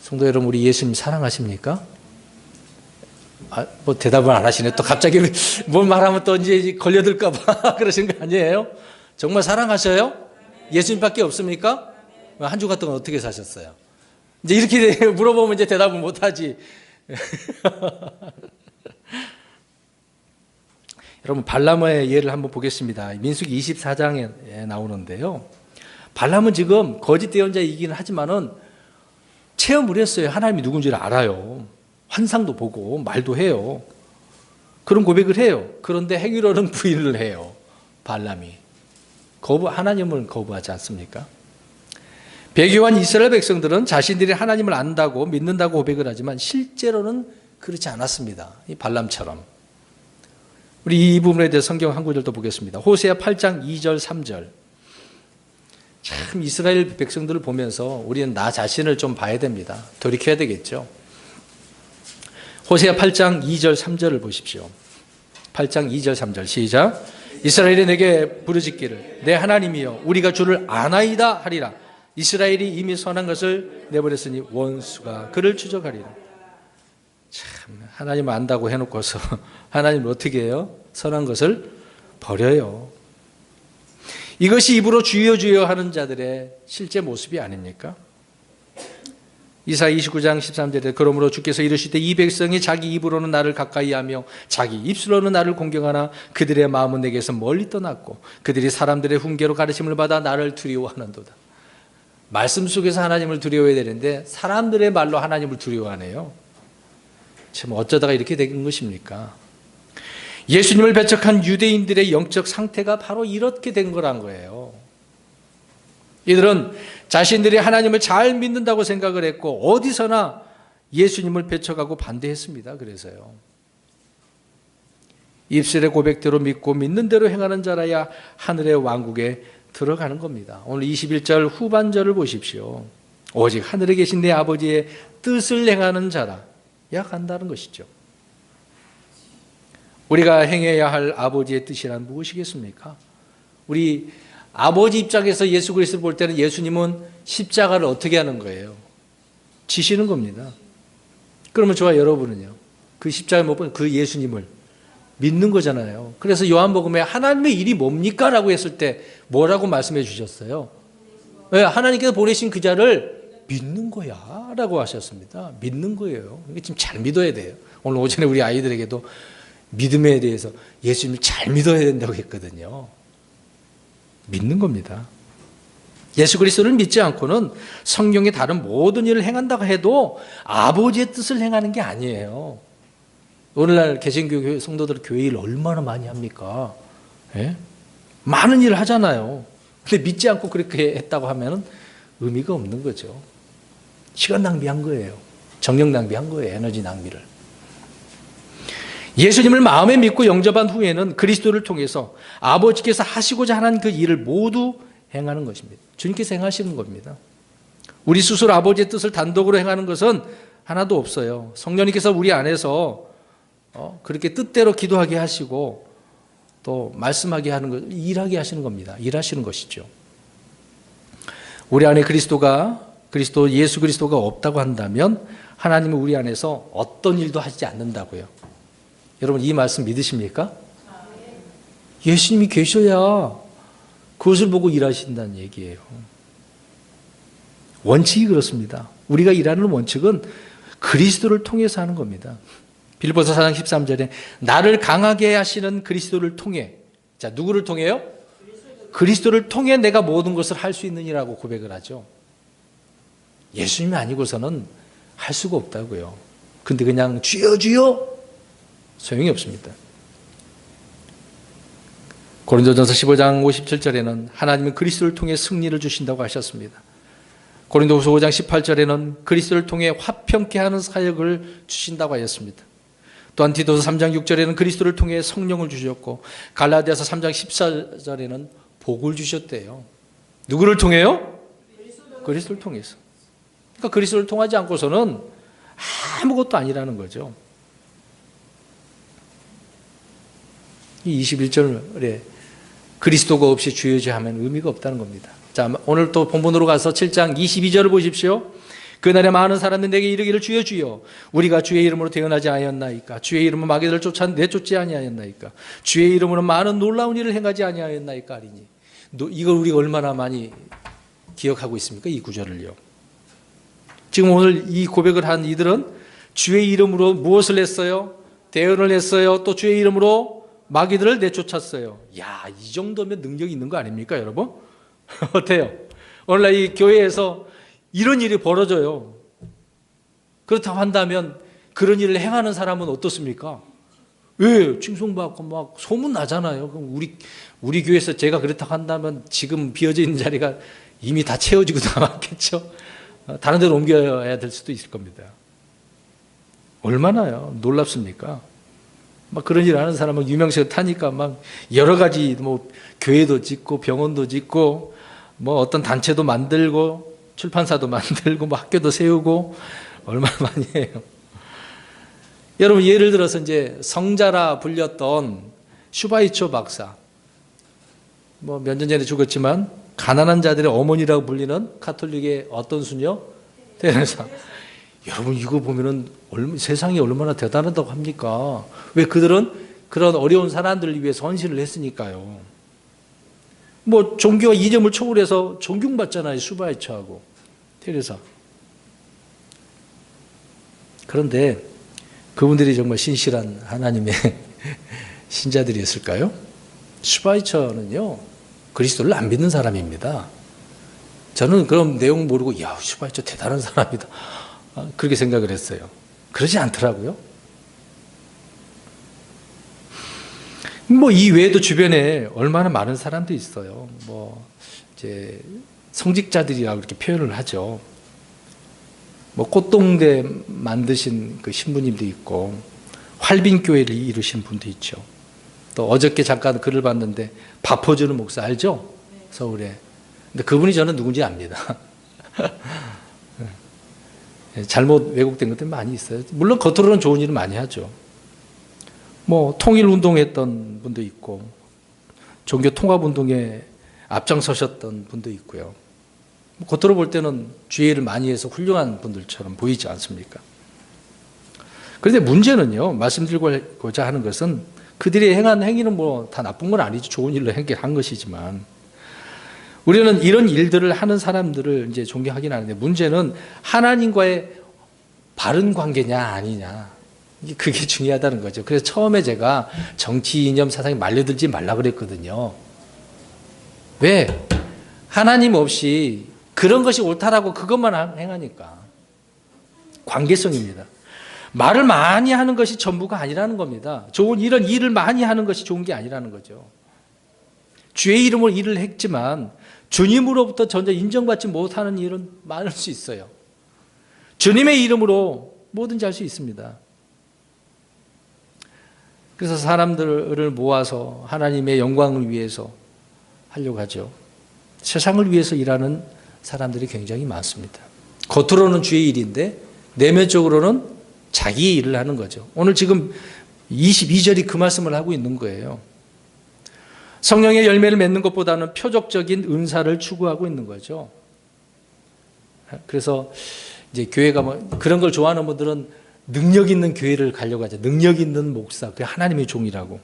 성도 여러분, 우리 예수님 사랑하십니까? 뭐 대답을 안 하시네. 또 갑자기 뭘 말하면 또 이제 걸려들까봐 그러시는 거 아니에요? 정말 사랑하셔요? 예수님밖에 없습니까? 한 주 같은 건 어떻게 사셨어요? 이제 이렇게 물어보면 이제 대답을 못 하지. 여러분, 발람의 예를 한번 보겠습니다. 민수기 24장에 나오는데요. 발람은 지금 거짓 대언자이긴 하지만은 체험을 했어요. 하나님이 누군지를 알아요. 환상도 보고 말도 해요. 그런 고백을 해요. 그런데 행위로는 부인을 해요. 발람이. 하나님을 거부하지 않습니까? 배교한 이스라엘 백성들은 자신들이 하나님을 안다고 믿는다고 고백을 하지만 실제로는 그렇지 않았습니다. 이 발람처럼. 우리 이 부분에 대해 성경 한 구절 더 보겠습니다. 호세아 8장 2절 3절. 참 이스라엘 백성들을 보면서 우리는 나 자신을 좀 봐야 됩니다. 돌이켜야 되겠죠. 호세아 8장 2절 3절을 보십시오. 8장 2절 3절 시작. 이스라엘이 내게 부르짖기를 내 하나님이여 우리가 주를 아나이다 하리라. 이스라엘이 이미 선한 것을 내버렸으니 원수가 그를 추적하리라. 참 하나님 안다고 해놓고서 하나님을 어떻게 해요? 선한 것을 버려요. 이것이 입으로 주여 주여 하는 자들의 실제 모습이 아닙니까? 이사야 29장 13절에 그러므로 주께서 이르시되 이 백성이 자기 입으로는 나를 가까이하며 자기 입술로는 나를 공경하나 그들의 마음은 내게서 멀리 떠났고 그들이 사람들의 훈계로 가르침을 받아 나를 두려워하는도다. 말씀 속에서 하나님을 두려워해야 되는데 사람들의 말로 하나님을 두려워하네요. 참 어쩌다가 이렇게 된 것입니까? 예수님을 배척한 유대인들의 영적 상태가 바로 이렇게 된 거란 거예요. 이들은 자신들이 하나님을 잘 믿는다고 생각을 했고 어디서나 예수님을 배척하고 반대했습니다. 그래서요. 입술의 고백대로 믿고 믿는 대로 행하는 자라야 하늘의 왕국에 들어가는 겁니다. 오늘 21절 후반절을 보십시오. 오직 하늘에 계신 내 아버지의 뜻을 행하는 자라 약한다는 것이죠. 우리가 행해야 할 아버지의 뜻이란 무엇이겠습니까? 우리 아버지 입장에서 예수 그리스도를 볼 때는 예수님은 십자가를 어떻게 하는 거예요? 지시는 겁니다. 그러면 저와 여러분은요? 그 십자가를 못 보는 그 예수님을 믿는 거잖아요. 그래서 요한복음에 하나님의 일이 뭡니까? 라고 했을 때 뭐라고 말씀해 주셨어요? 네, 하나님께서 보내신 그 자를 믿는 거야 라고 하셨습니다. 믿는 거예요. 이게 지금 잘 믿어야 돼요. 오늘 오전에 우리 아이들에게도 믿음에 대해서 예수님을 잘 믿어야 된다고 했거든요. 믿는 겁니다. 예수 그리스도를 믿지 않고는 성경의 다른 모든 일을 행한다고 해도 아버지의 뜻을 행하는 게 아니에요. 오늘날 개신교 성도들 교회 일 얼마나 많이 합니까? 예? 많은 일을 하잖아요. 근데 믿지 않고 그렇게 했다고 하면 의미가 없는 거죠. 시간 낭비한 거예요. 정력 낭비한 거예요. 에너지 낭비를. 예수님을 마음에 믿고 영접한 후에는 그리스도를 통해서 아버지께서 하시고자 하는 그 일을 모두 행하는 것입니다. 주님께서 행하시는 겁니다. 우리 스스로 아버지의 뜻을 단독으로 행하는 것은 하나도 없어요. 성령님께서 우리 안에서 그렇게 뜻대로 기도하게 하시고 또 말씀하게 하는 것, 일하게 하시는 겁니다. 일하시는 것이죠. 우리 안에 예수 그리스도가 없다고 한다면 하나님은 우리 안에서 어떤 일도 하시지 않는다고요. 여러분 이 말씀 믿으십니까? 예수님이 계셔야 그것을 보고 일하신다는 얘기예요. 원칙이 그렇습니다. 우리가 일하는 원칙은 그리스도를 통해서 하는 겁니다. 빌립보서 4장 13절에 나를 강하게 하시는 그리스도를 통해, 자 누구를 통해요? 그리스도를 통해 내가 모든 것을 할 수 있느니라고 고백을 하죠. 예수님이 아니고서는 할 수가 없다고요. 근데 그냥 주여 주여 소용이 없습니다. 고린도전서 15장 57절에는 하나님은 그리스도를 통해 승리를 주신다고 하셨습니다. 고린도후서 5장 18절에는 그리스도를 통해 화평케 하는 사역을 주신다고 하였습니다. 또한 디도서 3장 6절에는 그리스도를 통해 성령을 주셨고 갈라디아서 3장 14절에는 복을 주셨대요. 누구를 통해요? 그리스도를 통해서. 그러니까 그리스도를 통하지 않고서는 아무것도 아니라는 거죠. 이 21절에 그리스도가 없이 주의 하면 의미가 없다는 겁니다. 자, 오늘 또 본문으로 가서 7장 22절을 보십시오. 그날에 많은 사람들이 내게 이르기를 주여 주여 우리가 주의 이름으로 태어나지 아니하였나이까 내쫓지 아니하였나이까 주의 이름으로 많은 놀라운 일을 행하지 아니하였나이까 하리니. 이걸 우리가 얼마나 많이 기억하고 있습니까? 이 구절을요. 지금 오늘 이 고백을 한 이들은 주의 이름으로 무엇을 했어요? 대언을 했어요. 또 주의 이름으로 마귀들을 내쫓았어요. 야, 이 정도면 능력이 있는 거 아닙니까, 여러분? 어때요? 오늘날 이 교회에서 이런 일이 벌어져요. 그렇다고 한다면 그런 일을 행하는 사람은 어떻습니까? 왜? 칭송받고 막 소문 나잖아요. 그럼 우리 교회에서 제가 그렇다고 한다면 지금 비어져 있는 자리가 이미 다 채워지고 남았겠죠. 다른 데로 옮겨야 될 수도 있을 겁니다. 얼마나요? 놀랍습니까? 막 그런 일 하는 사람은 유명세를 타니까 막 여러 가지 뭐 교회도 짓고 병원도 짓고 뭐 어떤 단체도 만들고 출판사도 만들고 뭐 학교도 세우고 얼마나 많이 해요. 여러분 예를 들어서 이제 성자라 불렸던 슈바이처 박사, 뭐 몇 년 전에 죽었지만 가난한 자들의 어머니라고 불리는 가톨릭의 어떤 수녀? 테레사. 여러분 이거 보면은 세상이 얼마나 대단하다고 합니까? 왜 그들은 그런 어려운 사람들을 위해서 헌신을 했으니까요. 뭐 종교가 이념을 초월해서 존경받잖아요. 슈바이처하고 테레사. 그런데 그분들이 정말 신실한 하나님의 신자들이었을까요? 슈바이처는요 그리스도를 안 믿는 사람입니다. 저는 그런 내용 모르고 야 슈바이처 대단한 사람이다 그렇게 생각을 했어요. 그러지 않더라고요. 뭐 이 외에도 주변에 얼마나 많은 사람도 있어요. 뭐 이제 성직자들이라고 이렇게 표현을 하죠. 뭐 꽃동대 만드신 그 신부님도 있고 활빈교회를 이루신 분도 있죠. 또 어저께 잠깐 글을 봤는데 바퍼주는 목사 알죠? 서울에. 근데 그분이 저는 누군지 압니다. 잘못 왜곡된 것들이 많이 있어요. 물론 겉으로는 좋은 일을 많이 하죠. 뭐 통일운동했던 분도 있고 종교 통합운동에 앞장서셨던 분도 있고요. 겉으로 볼 때는 주의를 많이 해서 훌륭한 분들처럼 보이지 않습니까? 그런데 문제는요, 말씀드리고자 하는 것은 그들이 행한 행위는 뭐 다 나쁜 건 아니죠. 좋은 일로 한 것이지만 우리는 이런 일들을 하는 사람들을 이제 존경하긴 하는데 문제는 하나님과의 바른 관계냐 아니냐. 그게 중요하다는 거죠. 그래서 처음에 제가 정치 이념 사상에 말려들지 말라 그랬거든요. 왜? 하나님 없이 그런 것이 옳다라고 그것만 행하니까. 관계성입니다. 말을 많이 하는 것이 전부가 아니라는 겁니다. 좋은 이런 일을 많이 하는 것이 좋은 게 아니라는 거죠. 주의 이름으로 일을 했지만 주님으로부터 전혀 인정받지 못하는 일은 많을 수 있어요. 주님의 이름으로 뭐든지 할 수 있습니다. 그래서 사람들을 모아서 하나님의 영광을 위해서 하려고 하죠. 세상을 위해서 일하는 사람들이 굉장히 많습니다. 겉으로는 주의 일인데 내면적으로는 자기의 일을 하는 거죠. 오늘 지금 22절이 그 말씀을 하고 있는 거예요. 성령의 열매를 맺는 것보다는 표적적인 은사를 추구하고 있는 거죠. 그래서 이제 교회가 뭐 그런 걸 좋아하는 분들은 능력 있는 교회를 가려고 하죠. 능력 있는 목사, 그게 하나님의 종이라고.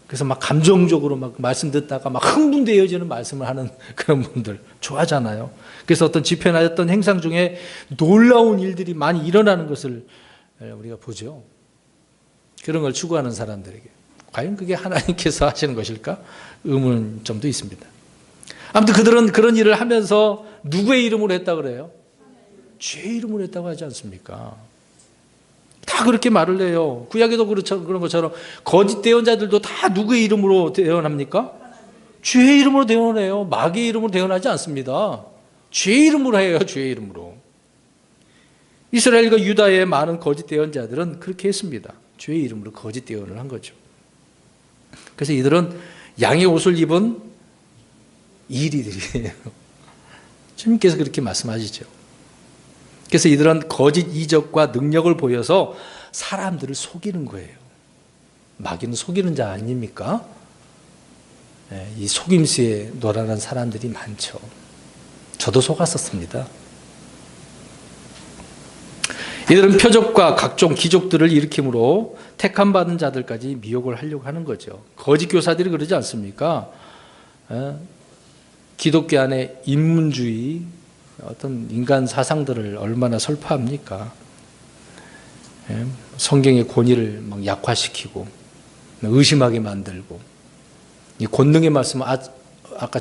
그래서 막 감정적으로 막 말씀 듣다가 막 흥분되어지는 말씀을 하는 그런 분들 좋아하잖아요. 그래서 어떤 집회나 어떤 행상 중에 놀라운 일들이 많이 일어나는 것을 우리가 보죠. 그런 걸 추구하는 사람들에게 과연 그게 하나님께서 하시는 것일까? 의문점도 있습니다. 아무튼 그들은 그런 일을 하면서 누구의 이름으로 했다고 그래요? 주의 이름으로 했다고 하지 않습니까? 다 그렇게 말을 해요. 구약에도 그런 것처럼 거짓 대언자들도 다 누구의 이름으로 대언합니까? 주의 이름으로 대언해요. 마귀의 이름으로 대언하지 않습니다. 주의 이름으로 해요. 주의 이름으로. 이스라엘과 유다의 많은 거짓 예언자들은 그렇게 했습니다. 주의 이름으로 거짓 예언을 한 거죠. 그래서 이들은 양의 옷을 입은 이리들이에요. 주님께서 그렇게 말씀하시죠. 그래서 이들은 거짓 이적과 능력을 보여서 사람들을 속이는 거예요. 마귀는 속이는 자 아닙니까? 이 속임수에 놀아난 사람들이 많죠. 저도 속았었습니다. 이들은 표적과 각종 기적들을 일으킴으로 택함 받은 자들까지 미혹을 하려고 하는 거죠. 거짓 교사들이 그러지 않습니까? 기독교 안에 인문주의, 어떤 인간 사상들을 얼마나 설파합니까? 성경의 권위를 막 약화시키고 의심하게 만들고, 이 권능의 말씀은 아까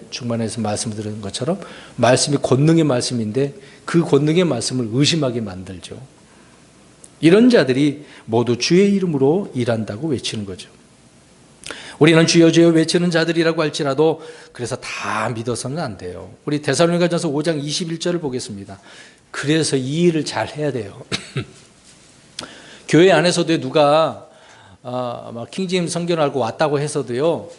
중반에서 말씀드린 것처럼 말씀이 권능의 말씀인데 그 권능의 말씀을 의심하게 만들죠. 이런 자들이 모두 주의 이름으로 일한다고 외치는 거죠. 우리는 주여 주여 외치는 자들이라고 할지라도 그래서 다 믿어서는 안 돼요. 우리 데살로니가전서 5장 21절을 보겠습니다. 그래서 이 일을 잘 해야 돼요. 교회 안에서도 누가 킹제임스 성경을 알고 왔다고 해서도요,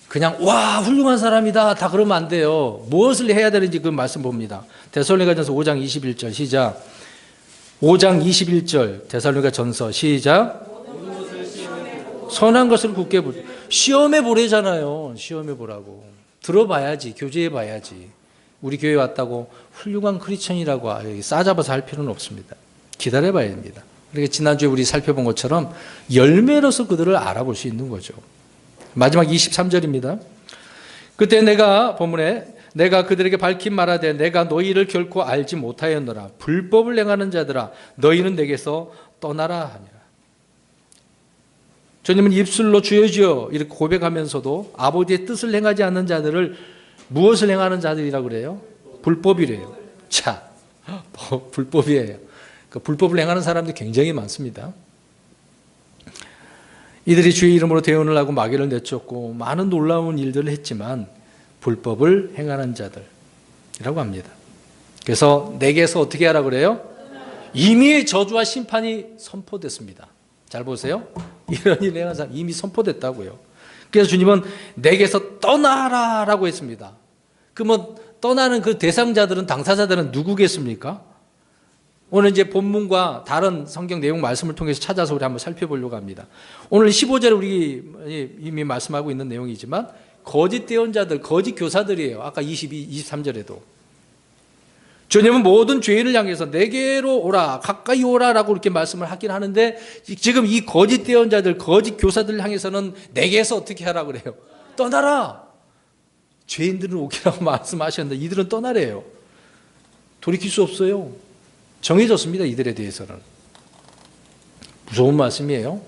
그냥 와 훌륭한 사람이다 다 그러면 안 돼요. 무엇을 해야 되는지 그 말씀 봅니다. 데살로니가전서 5장 21절 시작. 5장 21절 데살로니가전서 시작. 선한 것을 굳게 시험해 보래잖아요. 시험해 보라고. 들어봐야지. 교제해 봐야지. 우리 교회 왔다고 훌륭한 크리스천이라고 싸잡아서 할 필요는 없습니다. 기다려 봐야 됩니다. 그러니까 지난주에 우리 살펴본 것처럼 열매로서 그들을 알아볼 수 있는 거죠. 마지막 23절입니다. 그때 본문에 내가 그들에게 밝힌 말하되 내가 너희를 결코 알지 못하였노라. 불법을 행하는 자들아 너희는 내게서 떠나라 하니라. 주님은 입술로 주여 주여 이렇게 고백하면서도 아버지의 뜻을 행하지 않는 자들을 무엇을 행하는 자들이라고 그래요? 불법이래요. 자, 불법이에요. 그 불법을 행하는 사람들이 굉장히 많습니다. 이들이 주의 이름으로 대언을 하고 마귀를 내쫓고 많은 놀라운 일들을 했지만 불법을 행하는 자들이라고 합니다. 그래서 내게서 어떻게 하라고 그래요? 이미 저주와 심판이 선포됐습니다. 잘 보세요. 이런 일을 행한 사람 이미 선포됐다고요. 그래서 주님은 내게서 떠나라라고 했습니다. 그러면 떠나는 그 대상자들은, 당사자들은 누구겠습니까? 오늘 이제 본문과 다른 성경 내용 말씀을 통해서 찾아서 우리 한번 살펴보려고 합니다. 오늘 15절에 우리 이미 말씀하고 있는 내용이지만 거짓 대언자들, 거짓 교사들이에요. 아까 23절에도. 주님은 모든 죄인을 향해서 내게로 오라, 가까이 오라라고 이렇게 말씀을 하긴 하는데 지금 이 거짓 대언자들, 거짓 교사들을 향해서는 내게서 어떻게 하라고 그래요? 떠나라. 죄인들은 오기라고 말씀하셨는데 이들은 떠나래요. 돌이킬 수 없어요. 정해졌습니다. 이들에 대해서는. 무서운 말씀이에요.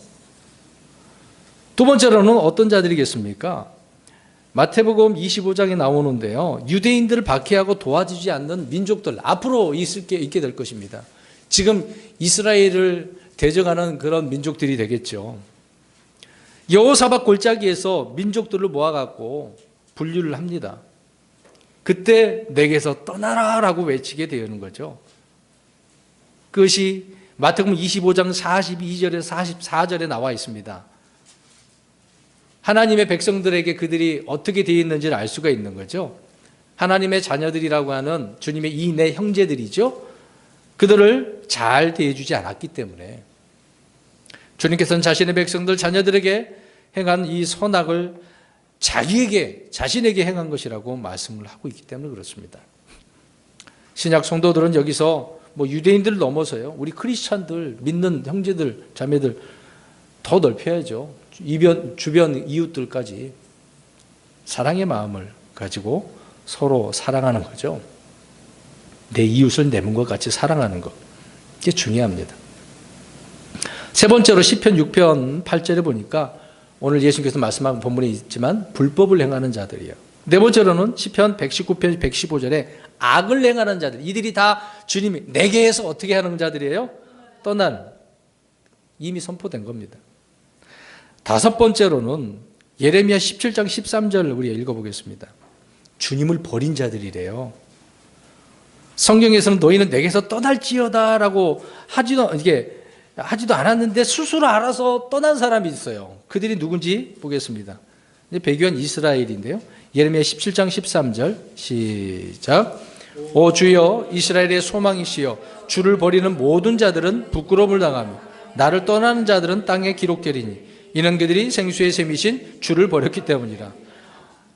두 번째로는 어떤 자들이겠습니까? 마태복음 25장에 나오는데요. 유대인들을 박해하고 도와주지 않는 민족들 앞으로 있게 될 것입니다. 지금 이스라엘을 대적하는 그런 민족들이 되겠죠. 여호사밧 골짜기에서 민족들을 모아갖고 분류를 합니다. 그때 내게서 떠나라라고 외치게 되는 거죠. 그것이 마태복음 25장 42절에서 44절에 나와 있습니다. 하나님의 백성들에게 그들이 어떻게 되어 있는지를 알 수가 있는 거죠. 하나님의 자녀들이라고 하는 주님의 이 내 형제들이죠. 그들을 잘 대해주지 않았기 때문에 주님께서는 자신의 백성들 자녀들에게 행한 이 선악을 자신에게 행한 것이라고 말씀을 하고 있기 때문에 그렇습니다. 신약 성도들은 여기서 유대인들을 넘어서요, 우리 크리스찬들, 믿는 형제들, 자매들 더 넓혀야죠. 주변 이웃들까지 사랑의 마음을 가지고 서로 사랑하는 거죠. 내 이웃을 내 몸과 같이 사랑하는 것. 이게 중요합니다. 세 번째로 시편 6편 8절에 보니까 오늘 예수님께서 말씀한 본문에 있지만 불법을 행하는 자들이에요. 네 번째로는 시편 119편 115절에 악을 행하는 자들. 이들이 다 주님이 내게에서 어떻게 하는 자들이에요? 떠난. 이미 선포된 겁니다. 다섯 번째로는 예레미야 17장 13절을 우리가 읽어보겠습니다. 주님을 버린 자들이래요. 성경에서는 너희는 내게서 떠날지어다라고 하지도 않았는데 스스로 알아서 떠난 사람이 있어요. 그들이 누군지 보겠습니다. 배교한 이스라엘인데요. 예레미야 17장 13절 시작. 오 주여 이스라엘의 소망이시여 주를 버리는 모든 자들은 부끄러움을 당하며 나를 떠나는 자들은 땅에 기록되리니 이는 그들이 생수의 샘이신 주를 버렸기 때문이라.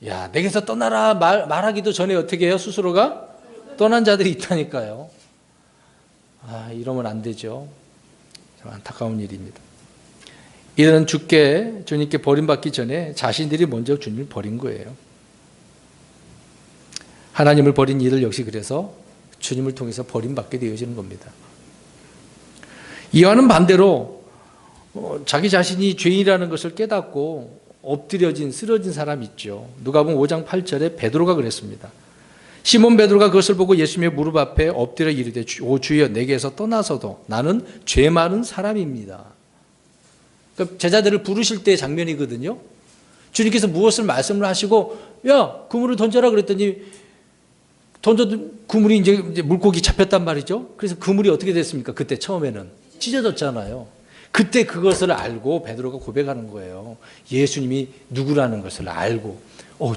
야, 내게서 떠나라 말하기도 전에 어떻게 해요? 스스로가 떠난 자들이 있다니까요. 이러면 안 되죠. 참 안타까운 일입니다. 이들은 주님께 버림받기 전에 자신들이 먼저 주님을 버린 거예요. 하나님을 버린 이들 역시 그래서 주님을 통해서 버림받게 되어지는 겁니다. 이와는 반대로 자기 자신이 죄인이라는 것을 깨닫고 쓰러진 사람이 있죠. 누가복음 5장 8절에 베드로가 그랬습니다. 시몬 베드로가 그것을 보고 예수님의 무릎 앞에 엎드려 이르되 오 주여 내게서 떠나서도 나는 죄 많은 사람입니다. 그러니까 제자들을 부르실 때의 장면이거든요. 주님께서 무엇을 말씀을 하시고 야 그물을 던져라 그랬더니 던져도 그물이 이제 물고기 잡혔단 말이죠. 그래서 그물이 어떻게 됐습니까? 그때 처음에는 찢어졌잖아요. 그때 그것을 알고 베드로가 고백하는 거예요. 예수님이 누구라는 것을 알고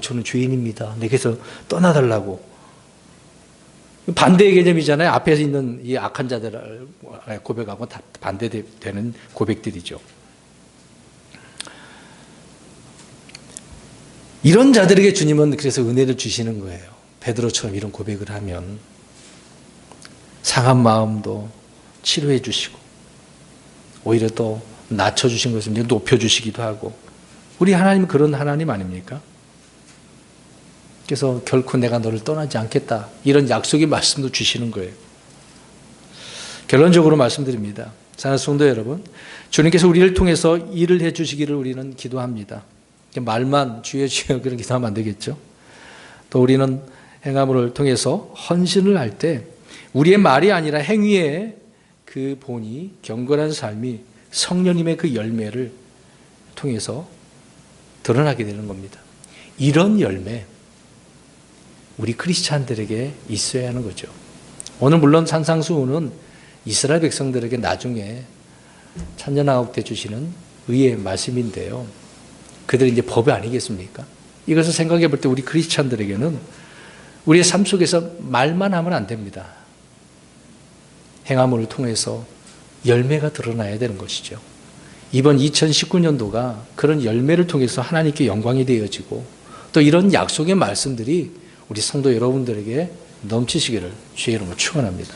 저는 죄인입니다. 내게서 떠나달라고. 반대의 개념이잖아요. 앞에서 있는 이 악한 자들을 고백하고 다 반대되는 고백들이죠. 이런 자들에게 주님은 그래서 은혜를 주시는 거예요. 베드로처럼 이런 고백을 하면 상한 마음도 치료해 주시고 오히려 또 낮춰주신 것을 이제 높여주시기도 하고 우리 하나님은 그런 하나님 아닙니까? 그래서 결코 내가 너를 떠나지 않겠다 이런 약속의 말씀도 주시는 거예요. 결론적으로 말씀드립니다. 사랑하는 성도 여러분, 주님께서 우리를 통해서 일을 해주시기를 우리는 기도합니다. 말만 주여 주여 그런 기도하면 안 되겠죠. 또 우리는 행함을 통해서 헌신을 할 때 우리의 말이 아니라 행위의 그 본이 경건한 삶이 성령님의 그 열매를 통해서 드러나게 되는 겁니다. 이런 열매 우리 크리스찬들에게 있어야 하는 거죠. 오늘 물론 산상수훈은 이스라엘 백성들에게 나중에 천년왕국 주시는 의의 말씀인데요. 그들이 이제 법이 아니겠습니까? 이것을 생각해 볼 때 우리 크리스찬들에게는 우리의 삶 속에서 말만 하면 안 됩니다. 행함을 통해서 열매가 드러나야 되는 것이죠. 이번 2019년도가 그런 열매를 통해서 하나님께 영광이 되어지고 또 이런 약속의 말씀들이 우리 성도 여러분들에게 넘치시기를 주의 이름으로 축원합니다.